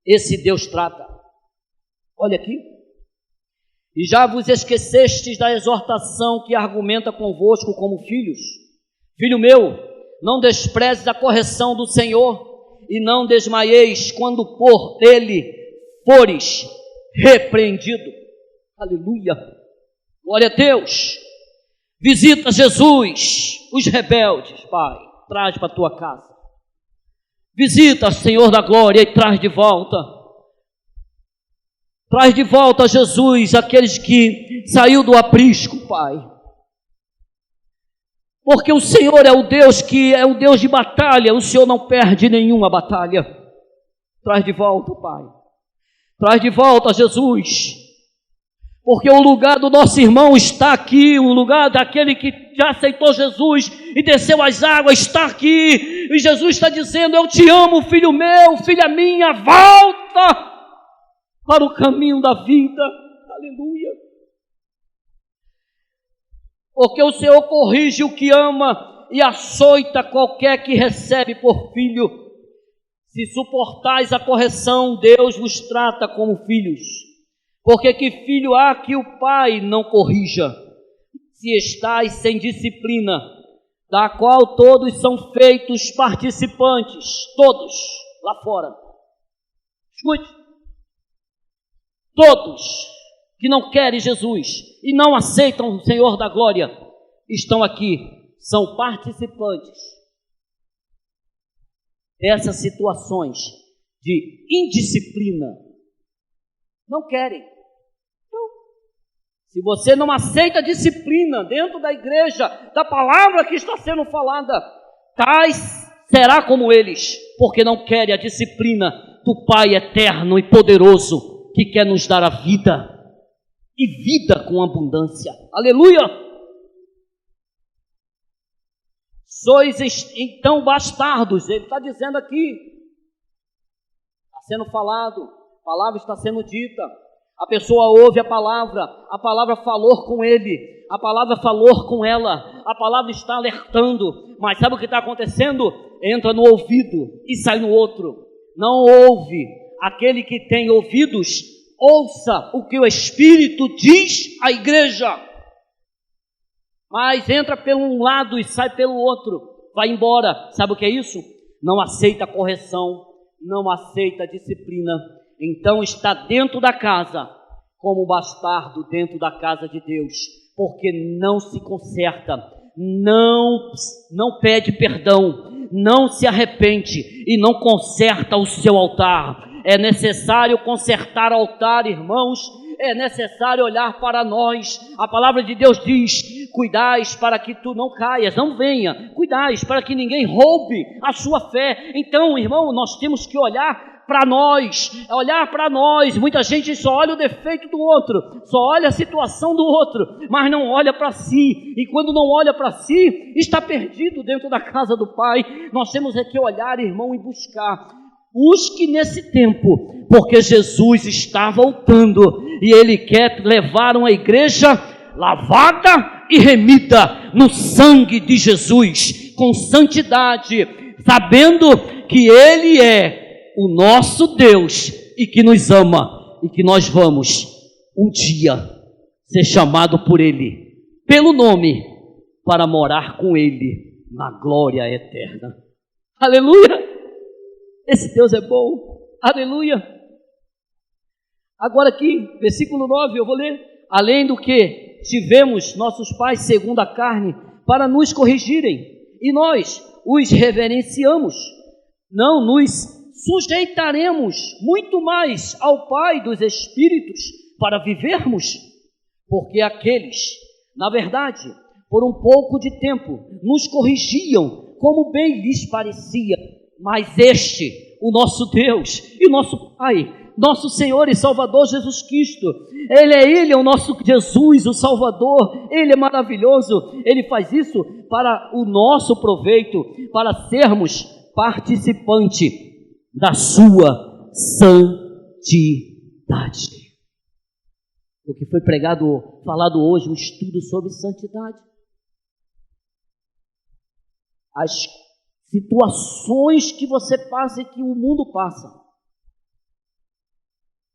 Esse Deus trata. Olha aqui. E já vos esquecestes da exortação que argumenta convosco como filhos. Filho meu, não desprezes a correção do Senhor e não desmaieis quando por ele fores repreendido. Aleluia! Glória a Deus! Visita, Jesus, os rebeldes, Pai, traz para a tua casa. Visita, Senhor da glória, e traz de volta. Traz de volta, Jesus, aqueles que saiu do aprisco, Pai. Porque o Senhor é o Deus que é o Deus de batalha, o Senhor não perde nenhuma batalha. Traz de volta, Pai. Traz de volta, Jesus. Porque o lugar do nosso irmão está aqui, o lugar daquele que já aceitou Jesus e desceu as águas está aqui. E Jesus está dizendo: eu te amo, filho meu, filha minha, volta para o caminho da vida. Aleluia. Porque o Senhor corrige o que ama e açoita qualquer que recebe por filho. Se suportais a correção, Deus vos trata como filhos. Porque que filho há que o pai não corrija, se estáis sem disciplina, da qual todos são feitos participantes, todos lá fora. Escute, todos que não querem Jesus e não aceitam o Senhor da glória, estão aqui, são participantes dessas situações de indisciplina. Não querem. Se você não aceita a disciplina dentro da igreja, da palavra que está sendo falada, tais será como eles, porque não querem a disciplina do Pai eterno e poderoso, que quer nos dar a vida, e vida com abundância. Aleluia! Sois então bastardos, ele está dizendo aqui, está sendo falado, a palavra está sendo dita. A pessoa ouve a palavra falou com ele, a palavra falou com ela, a palavra está alertando, mas sabe o que está acontecendo? Entra no ouvido e sai no outro. Não ouve. Aquele que tem ouvidos, ouça o que o Espírito diz à igreja. Mas entra pelo um lado e sai pelo outro, vai embora. Sabe o que é isso? Não aceita a correção, não aceita a disciplina. Então está dentro da casa, como um bastardo dentro da casa de Deus, porque não se conserta, não pede perdão, não se arrepende e não conserta o seu altar. É necessário consertar o altar, irmãos, é necessário olhar para nós. A palavra de Deus diz: cuidais para que tu não caias, não venha, cuidais para que ninguém roube a sua fé. Então, irmão, nós temos que olhar para nós, muita gente só olha o defeito do outro, só olha a situação do outro, mas não olha para si, e quando não olha para si, está perdido dentro da casa do Pai. Nós temos que olhar, irmão, e buscar. Busque nesse tempo, porque Jesus está voltando, e Ele quer levar uma igreja lavada e remida no sangue de Jesus, com santidade, sabendo que Ele é o nosso Deus e que nos ama, e que nós vamos um dia ser chamado por Ele, pelo nome, para morar com Ele na glória eterna. Aleluia! Esse Deus é bom. Aleluia! Agora aqui, versículo 9, eu vou ler. Além do que tivemos nossos pais segundo a carne para nos corrigirem, e nós os reverenciamos, não nos sujeitaremos muito mais ao Pai dos Espíritos para vivermos, porque aqueles, na verdade, por um pouco de tempo, nos corrigiam como bem lhes parecia, mas este, o nosso Deus e nosso Pai, nosso Senhor e Salvador Jesus Cristo, Ele é o nosso Jesus, o Salvador. Ele é maravilhoso, Ele faz isso para o nosso proveito, para sermos participantes da sua santidade. O que foi falado hoje, um estudo sobre santidade. As situações que você passa e que o mundo passa,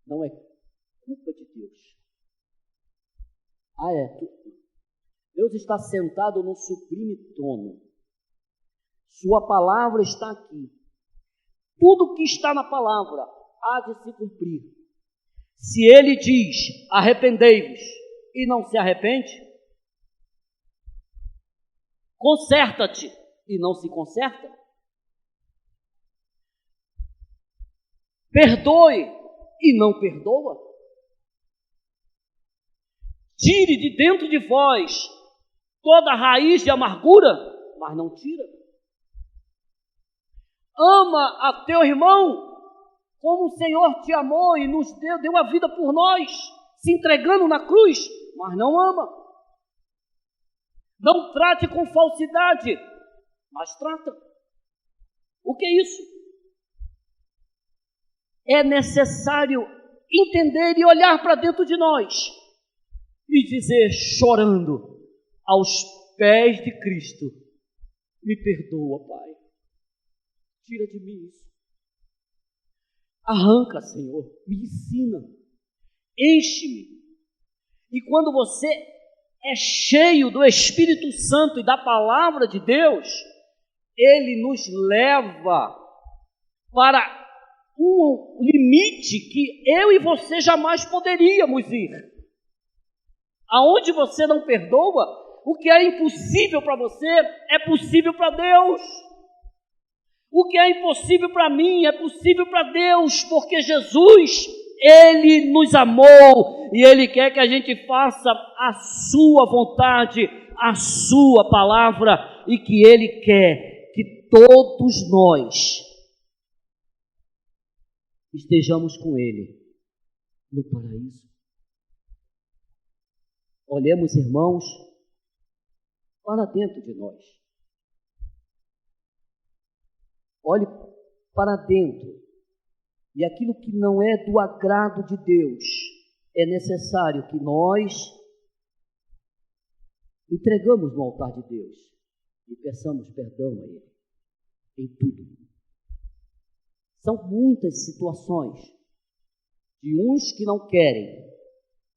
não é culpa de Deus. Deus está sentado no sublime trono. Sua palavra está aqui. Tudo que está na palavra há de se cumprir. Se Ele diz, arrependei-vos, e não se arrepende, Conserta-te e não se conserta. Perdoe e não perdoa. Tire de dentro de vós toda a raiz de amargura, mas não tira. Ama a teu irmão como o Senhor te amou e nos deu a vida por nós, se entregando na cruz, mas não ama. Não trate com falsidade, mas trata. O que é isso? É necessário entender e olhar para dentro de nós e dizer, chorando, aos pés de Cristo, me perdoa, Pai. Tira de mim isso. Arranca, Senhor, me ensina, enche-me. E quando você é cheio do Espírito Santo e da palavra de Deus, Ele nos leva para um limite que eu e você jamais poderíamos ir. Aonde você não perdoa, o que é impossível para você é possível para Deus. O que é impossível para mim é possível para Deus, porque Jesus, Ele nos amou e Ele quer que a gente faça a sua vontade, a sua palavra, e que Ele quer que todos nós estejamos com Ele no paraíso. Olhemos, irmãos, para dentro de nós. Olhe para dentro. E aquilo que não é do agrado de Deus, é necessário que nós entregamos no altar de Deus e peçamos perdão a Ele em tudo. São muitas situações de uns que não querem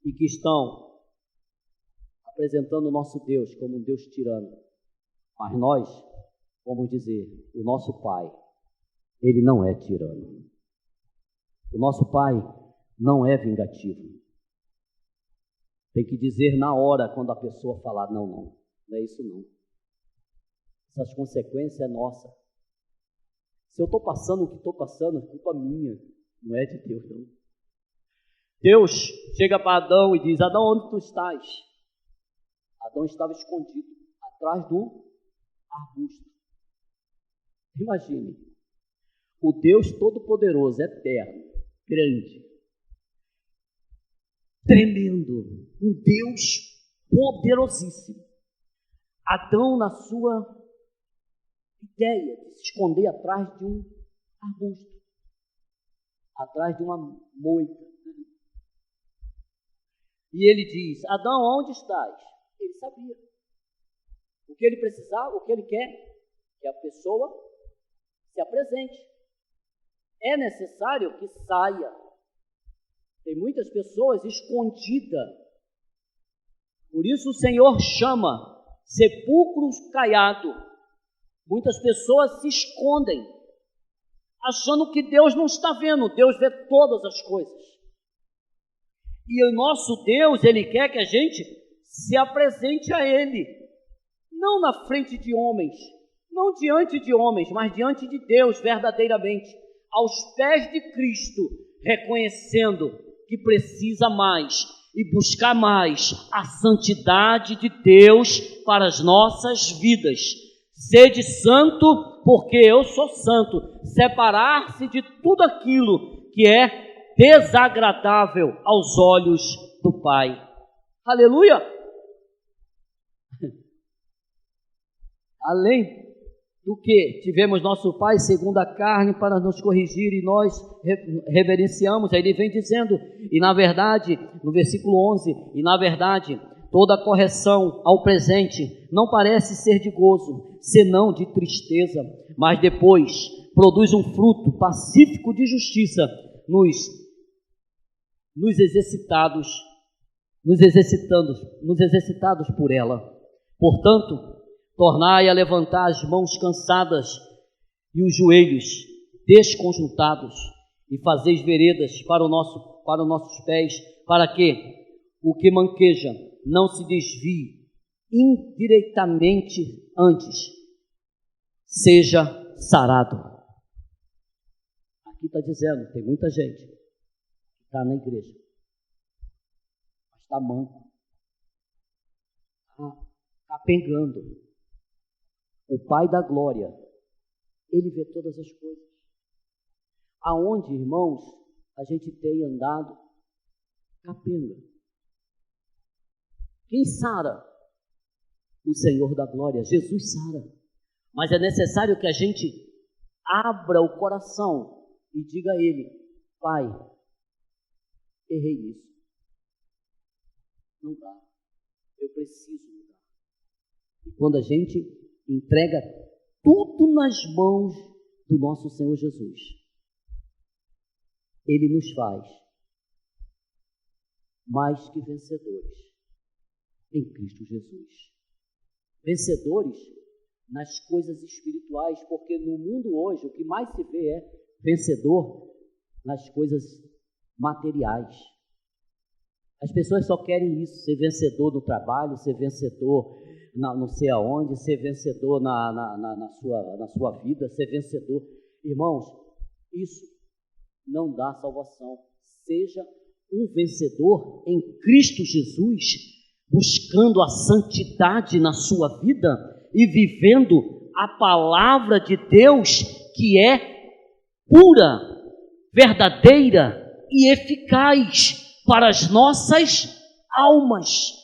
e que estão apresentando o nosso Deus como um Deus tirano. Mas nós vamos dizer, o nosso Pai, Ele não é tirano. O nosso Pai não é vingativo. Tem que dizer na hora, quando a pessoa falar, não é isso não. Essas consequências é nossa. Se eu estou passando o que estou passando, é culpa minha, não é de Deus não. Deus chega para Adão e diz, Adão, onde tu estás? Adão estava escondido atrás do arbusto. Imagine, o Deus Todo-Poderoso, eterno, grande, tremendo, um Deus poderosíssimo. Adão, na sua ideia de se esconder atrás de um arbusto, atrás de uma moita. E ele diz, Adão, onde estás? Ele sabia. O que ele precisava, o que ele quer, que a pessoa se apresente. É necessário que saia. Tem muitas pessoas escondidas. Por isso o Senhor chama sepulcro caiado. Muitas pessoas se escondem, achando que Deus não está vendo. Deus vê todas as coisas. E o nosso Deus, Ele quer que a gente se apresente a Ele. Não na frente de homens, não diante de homens, mas diante de Deus verdadeiramente, aos pés de Cristo, reconhecendo que precisa mais e buscar mais a santidade de Deus para as nossas vidas. Sede santo, porque eu sou santo. Separar-se de tudo aquilo que é desagradável aos olhos do Pai. Aleluia! Além do que tivemos nosso Pai segundo a carne para nos corrigir e nós reverenciamos, aí ele vem dizendo, e na verdade, no versículo 11, e na verdade, toda correção ao presente não parece ser de gozo, senão de tristeza, mas depois produz um fruto pacífico de justiça nos exercitados por ela. Portanto, tornai a levantar as mãos cansadas e os joelhos desconjuntados, e fazeis veredas para os nossos pés, para que o que manqueja não se desvie indiretamente antes, seja sarado. Aqui está dizendo, tem muita gente que está na igreja, mas está manco, está capengando. O Pai da glória, Ele vê todas as coisas. Aonde, irmãos, a gente tem andado capenga. Quem sara? O Senhor da glória, Jesus sara. Mas é necessário que a gente abra o coração e diga a Ele: Pai, errei nisso. Não dá. Eu preciso mudar. E quando a gente entrega tudo nas mãos do nosso Senhor Jesus, Ele nos faz mais que vencedores em Cristo Jesus. Vencedores nas coisas espirituais, porque no mundo hoje o que mais se vê é vencedor nas coisas materiais. As pessoas só querem isso, ser vencedor no trabalho, ser vencedor não sei aonde, ser vencedor na sua vida, ser vencedor. Irmãos, isso não dá salvação. Seja um vencedor em Cristo Jesus, buscando a santidade na sua vida e vivendo a palavra de Deus, que é pura, verdadeira e eficaz para as nossas almas.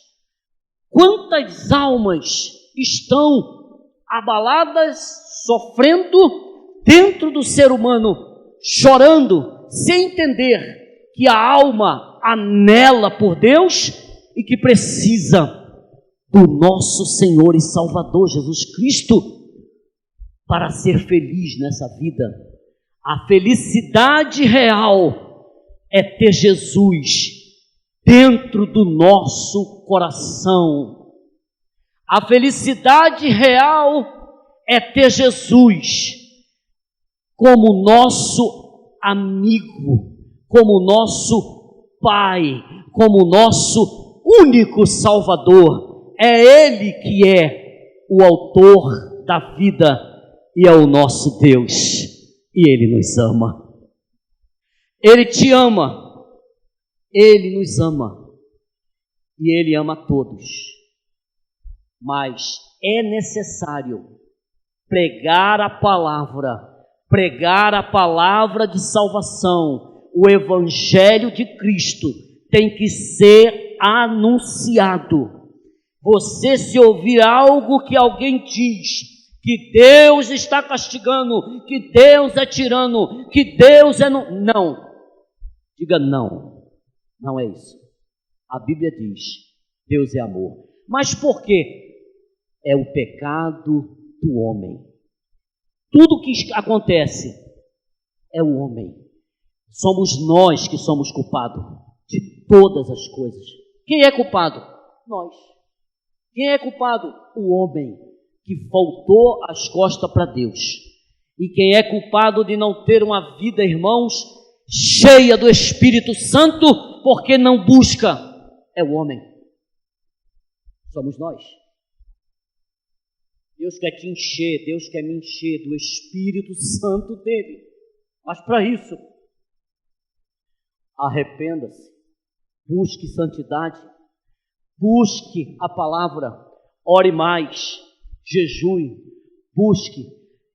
Quantas almas estão abaladas, sofrendo dentro do ser humano, chorando, sem entender que a alma anela por Deus e que precisa do nosso Senhor e Salvador Jesus Cristo para ser feliz nessa vida. A felicidade real é ter Jesus dentro do nosso coração. A felicidade real é ter Jesus como nosso amigo, como nosso Pai, como nosso único Salvador. É Ele que é o autor da vida e é o nosso Deus. E Ele nos ama. Ele te ama. Ele nos ama. E Ele ama a todos. Mas é necessário pregar a palavra de salvação. O Evangelho de Cristo tem que ser anunciado. Você, se ouvir algo que alguém diz, que Deus está castigando, que Deus é tirano, que Deus é... Não. Diga não. Não é isso. A Bíblia diz, Deus é amor. Mas por quê? É o pecado do homem. Tudo que acontece é o homem. Somos nós que somos culpados de todas as coisas. Quem é culpado? Nós. Quem é culpado? O homem que voltou as costas para Deus. E quem é culpado de não ter uma vida, irmãos, cheia do Espírito Santo, porque não busca, é o homem. Somos nós. Deus quer te encher, Deus quer me encher do Espírito Santo dele. Mas para isso, arrependa-se, busque santidade, busque a palavra, ore mais, jejue, busque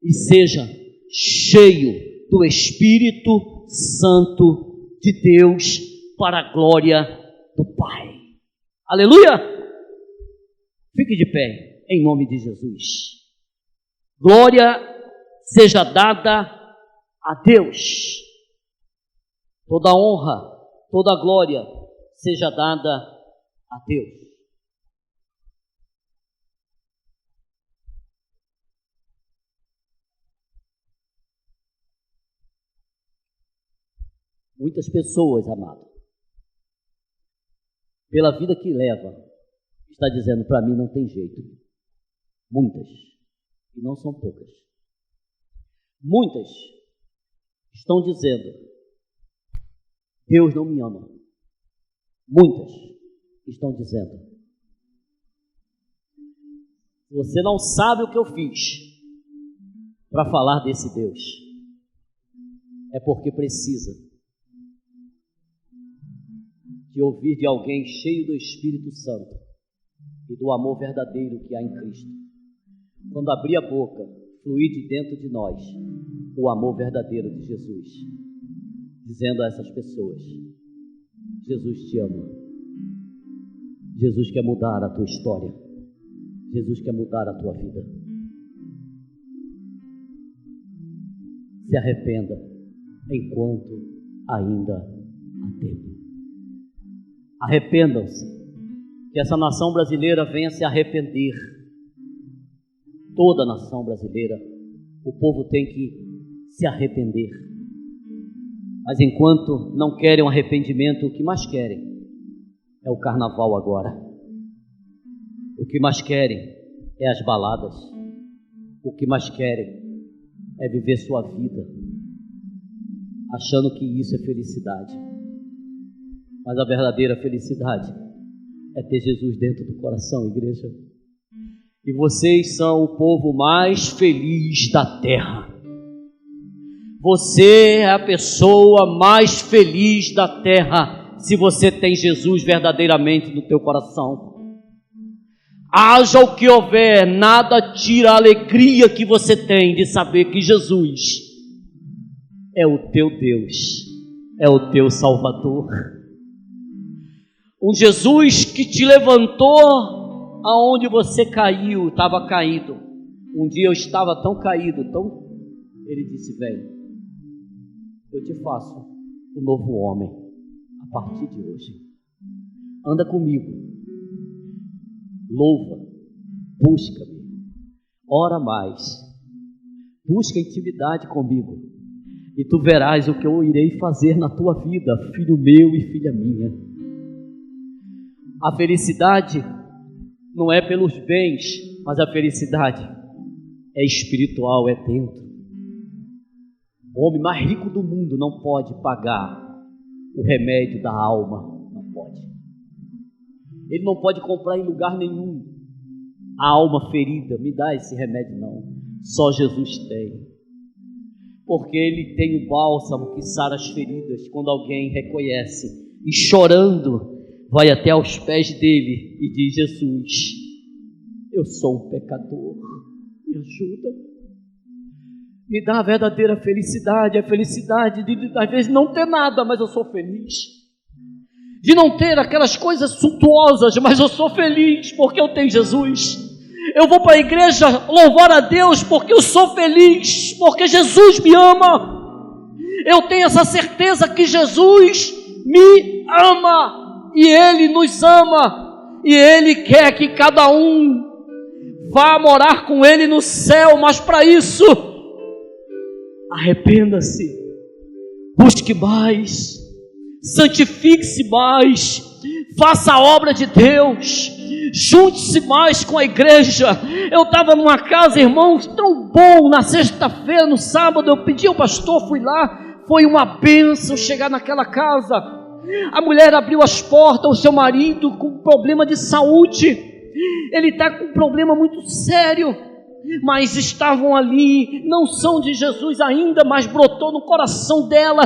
e seja cheio do Espírito Santo de Deus para a glória do Pai. Aleluia! Fique de pé, em nome de Jesus. Glória seja dada a Deus. Toda honra, toda glória seja dada a Deus. Muitas pessoas, amado, pela vida que leva, está dizendo para mim não tem jeito. Muitas, e não são poucas. Muitas estão dizendo, Deus não me ama. Muitas estão dizendo, Se você não sabe o que eu fiz para falar desse Deus, é porque precisa de ouvir de alguém cheio do Espírito Santo e do amor verdadeiro que há em Cristo. Quando abrir a boca, fluir de dentro de nós o amor verdadeiro de Jesus, dizendo a essas pessoas: Jesus te ama, Jesus quer mudar a tua história, Jesus quer mudar a tua vida. Se arrependa enquanto ainda há tempo. Arrependam-se, que essa nação brasileira venha se arrepender. Toda a nação brasileira, o povo tem que se arrepender. Mas enquanto não querem um arrependimento, o que mais querem é o carnaval agora. O que mais querem é as baladas. O que mais querem é viver sua vida, achando que isso é felicidade. Mas a verdadeira felicidade é ter Jesus dentro do coração, igreja. E vocês são o povo mais feliz da terra. Você é a pessoa mais feliz da terra se você tem Jesus verdadeiramente no teu coração. Haja o que houver, nada tira a alegria que você tem de saber que Jesus é o teu Deus, é o teu Salvador. Um Jesus que te levantou aonde você caiu, estava caído. Um dia eu estava tão caído, ele disse: vem, eu te faço um novo homem a partir de hoje. Anda comigo, louva, busca-me, ora mais, busca intimidade comigo, e tu verás o que eu irei fazer na tua vida, filho meu e filha minha. A felicidade não é pelos bens, mas a felicidade é espiritual, é dentro. O homem mais rico do mundo não pode pagar o remédio da alma, não pode. Ele não pode comprar em lugar nenhum a alma ferida. Me dá esse remédio, não. Só Jesus tem. Porque Ele tem o bálsamo que sara as feridas. Quando alguém reconhece e chorando vai até aos pés dele e diz: Jesus, eu sou um pecador, me ajuda. Me dá a verdadeira felicidade, a felicidade de às vezes não ter nada, mas eu sou feliz. De não ter aquelas coisas suntuosas, mas eu sou feliz porque eu tenho Jesus. Eu vou para a igreja louvar a Deus porque eu sou feliz, porque Jesus me ama. Eu tenho essa certeza que Jesus me ama. E Ele nos ama, e Ele quer que cada um vá morar com Ele no céu, mas para isso, arrependa-se, busque mais, santifique-se mais, faça a obra de Deus, junte-se mais com a igreja. Eu estava numa casa, irmãos, tão bom, na sexta-feira, no sábado, eu pedi ao pastor, fui lá, foi uma bênção chegar naquela casa. A mulher abriu as portas, o seu marido com problema de saúde, ele está com um problema muito sério, mas estavam ali, não são de Jesus ainda, mas brotou no coração dela,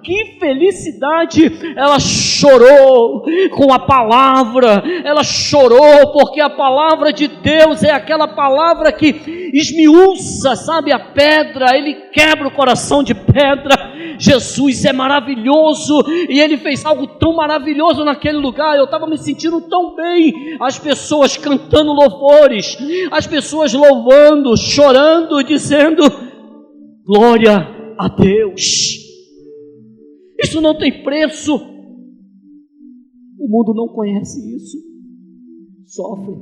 que felicidade. Ela chorou com a palavra, ela chorou porque a palavra de Deus é aquela palavra que esmiuça, sabe, a pedra, Ele quebra o coração de pedra. Jesus é maravilhoso, e Ele fez algo tão maravilhoso naquele lugar. Eu estava me sentindo tão bem, as pessoas cantando louvores, as pessoas louvando, chorando, dizendo glória a Deus. Isso não tem preço. O mundo não conhece isso, sofre.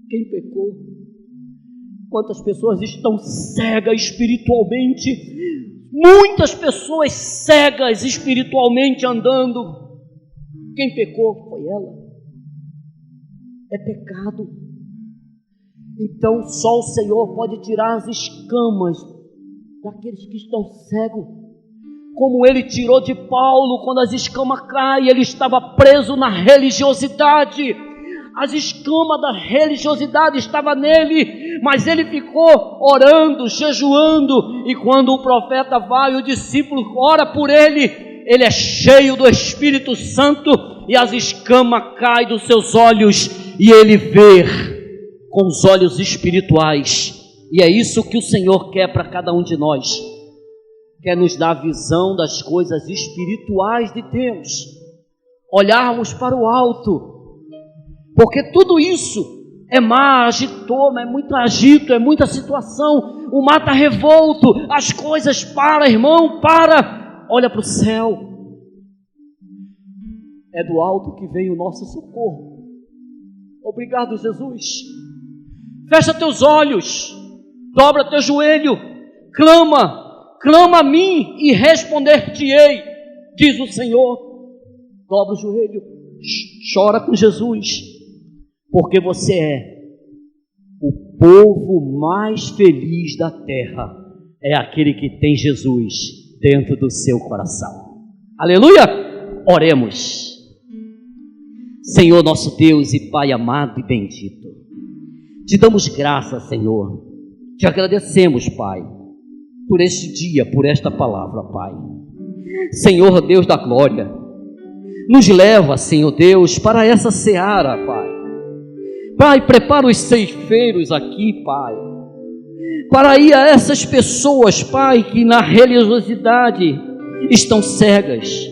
Quem pecou? Quantas pessoas estão cegas espiritualmente? Muitas pessoas cegas espiritualmente andando. Quem pecou foi ela. É pecado. Então só o Senhor pode tirar as escamas daqueles que estão cegos, como Ele tirou de Paulo quando as escamas caem. Ele estava preso na religiosidade. as escamas da religiosidade estavam nele, mas ele ficou orando, jejuando, e quando o profeta vai, o discípulo ora por ele, ele é cheio do Espírito Santo, e as escamas caem dos seus olhos, e ele vê com os olhos espirituais. E é isso que o Senhor quer para cada um de nós, quer nos dar a visão das coisas espirituais de Deus, olharmos para o alto, porque tudo isso é mar, agitou, é muito agito, é muita situação, o mar está revolto, as coisas para, irmão, para, olha para o céu, é do alto que vem o nosso socorro. Obrigado, Jesus. Fecha teus olhos, dobra teu joelho, clama a mim e responder-te-ei, diz o Senhor. Dobra o joelho, chora com Jesus, porque você é o povo mais feliz da terra, é aquele que tem Jesus dentro do seu coração. Aleluia! Oremos. Senhor nosso Deus e Pai amado e bendito, te damos graças, Senhor, te agradecemos, Pai, por este dia, por esta palavra, Pai. Senhor Deus da glória, nos leva, Senhor Deus, para essa seara, Pai. Pai, prepara os ceifeiros aqui, Pai, para ir a essas pessoas, Pai, que na religiosidade estão cegas,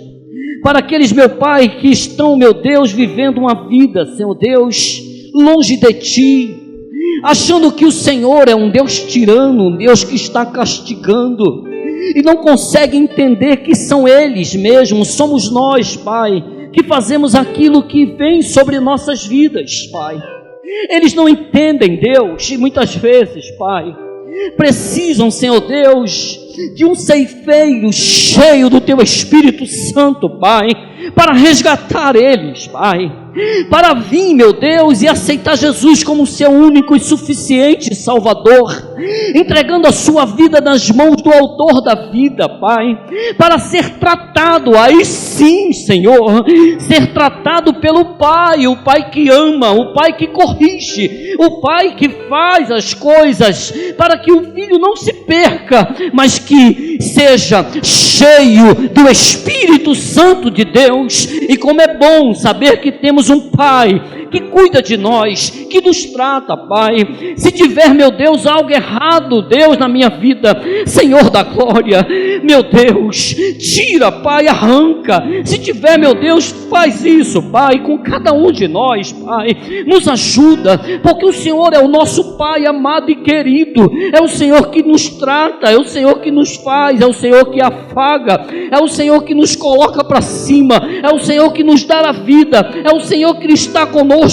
para aqueles, meu Pai, que estão, meu Deus, vivendo uma vida, Senhor Deus, longe de Ti, achando que o Senhor é um Deus tirano, um Deus que está castigando, e não consegue entender que são eles mesmos, somos nós, Pai, que fazemos aquilo que vem sobre nossas vidas, Pai. Eles não entendem, Deus, e muitas vezes, Pai, precisam, Senhor Deus, de um ceifeiro cheio do Teu Espírito Santo, Pai, para resgatar eles, Pai, para vir, meu Deus, e aceitar Jesus como seu único e suficiente Salvador, entregando a sua vida nas mãos do autor da vida, Pai, para ser tratado, aí sim, Senhor, ser tratado pelo Pai, o Pai que ama, o Pai que corrige, o Pai que faz as coisas para que o filho não se perca, mas que seja cheio do Espírito Santo de Deus. E como é bom saber que temos um Pai que cuida de nós, que nos trata, Pai. Se tiver, meu Deus, algo errado, Deus, na minha vida, Senhor da glória, meu Deus, tira, Pai, arranca. Se tiver, meu Deus, faz isso, Pai, com cada um de nós, Pai, nos ajuda, porque o Senhor é o nosso Pai amado e querido, é o Senhor que nos trata, é o Senhor que nos faz, é o Senhor que afaga, é o Senhor que nos coloca para cima, é o Senhor que nos dá a vida, é o Senhor que está conosco,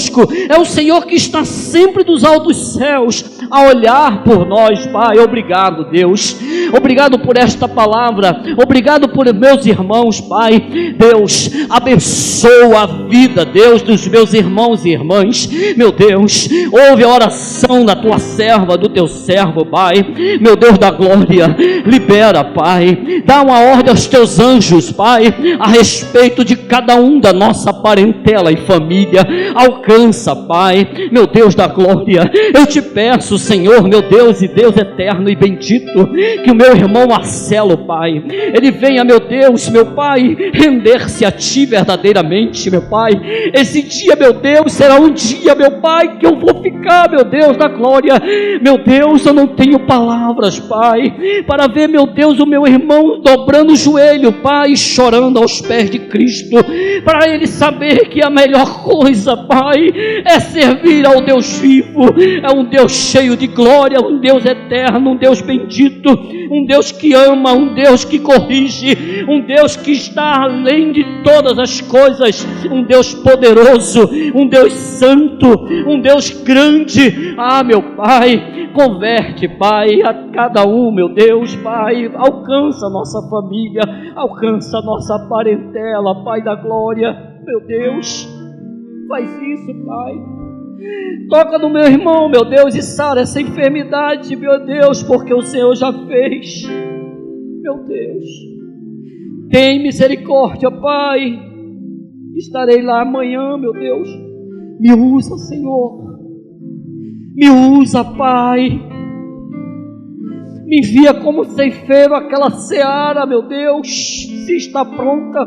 é o Senhor que está sempre dos altos céus a olhar por nós, Pai. Obrigado, Deus, obrigado por esta palavra, obrigado por meus irmãos, Pai. Deus, abençoa a vida, Deus, dos meus irmãos e irmãs, meu Deus, ouve a oração da tua serva, do teu servo, Pai, meu Deus da glória, libera, Pai, dá uma ordem aos teus anjos, Pai, a respeito de cada um da nossa parentela e família, alcança, Pai, meu Deus da glória, eu te peço, Senhor, meu Deus e Deus eterno e bendito, que o meu irmão Marcelo, Pai, ele venha, meu Deus, meu Pai, render-se a Ti verdadeiramente, meu Pai. Esse dia, meu Deus, será um dia, meu Pai, que eu vou ficar, meu Deus da glória, meu Deus, eu não tenho palavras, Pai, para ver, meu Deus, o meu irmão dobrando o joelho, Pai, chorando aos pés de Cristo, para ele saber que a melhor coisa, Pai, é servir ao Deus vivo, é um Deus cheio de glória, um Deus eterno, um Deus bendito, um Deus que ama, um Deus que corrige, um Deus que está além de todas as coisas, um Deus poderoso, um Deus santo, um Deus grande. Ah, meu Pai, converte, Pai, a cada um, meu Deus, Pai, alcança a nossa família, alcança a nossa parentela, Pai da glória, meu Deus, faz isso, Pai. Toca no meu irmão, meu Deus, e sara essa enfermidade, meu Deus, porque o Senhor já fez, meu Deus. Tem misericórdia, Pai. Estarei lá amanhã, meu Deus. Me usa, Senhor. Me usa, Pai. Me envia como ceifeiro aquela seara, meu Deus, se está pronta.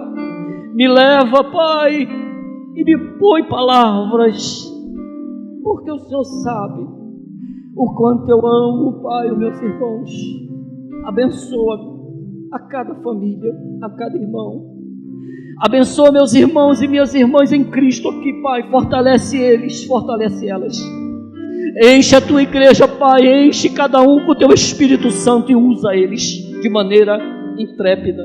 Me leva, Pai, e me põe palavras, porque o Senhor sabe o quanto eu amo, Pai, os meus irmãos. Abençoa a cada família, a cada irmão. Abençoa meus irmãos e minhas irmãs em Cristo aqui, Pai. Fortalece eles, fortalece elas. Enche a tua igreja, Pai, enche cada um com o teu Espírito Santo e usa eles de maneira intrépida,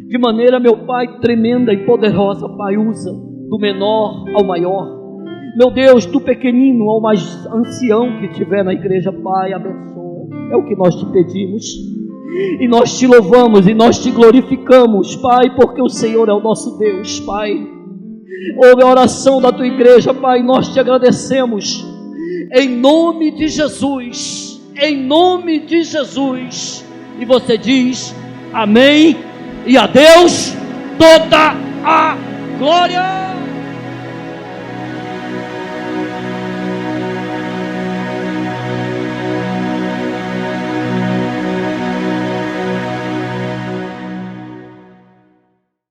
de maneira, meu Pai, tremenda e poderosa, Pai. Usa do menor ao maior, meu Deus, do pequenino ao mais ancião que tiver na igreja, Pai. Abençoa, é o que nós te pedimos e nós te louvamos e nós te glorificamos, Pai, porque o Senhor é o nosso Deus, Pai. Ouve a oração da tua igreja, Pai, nós te agradecemos. Em nome de Jesus, em nome de Jesus. E você diz amém, e a Deus toda a glória.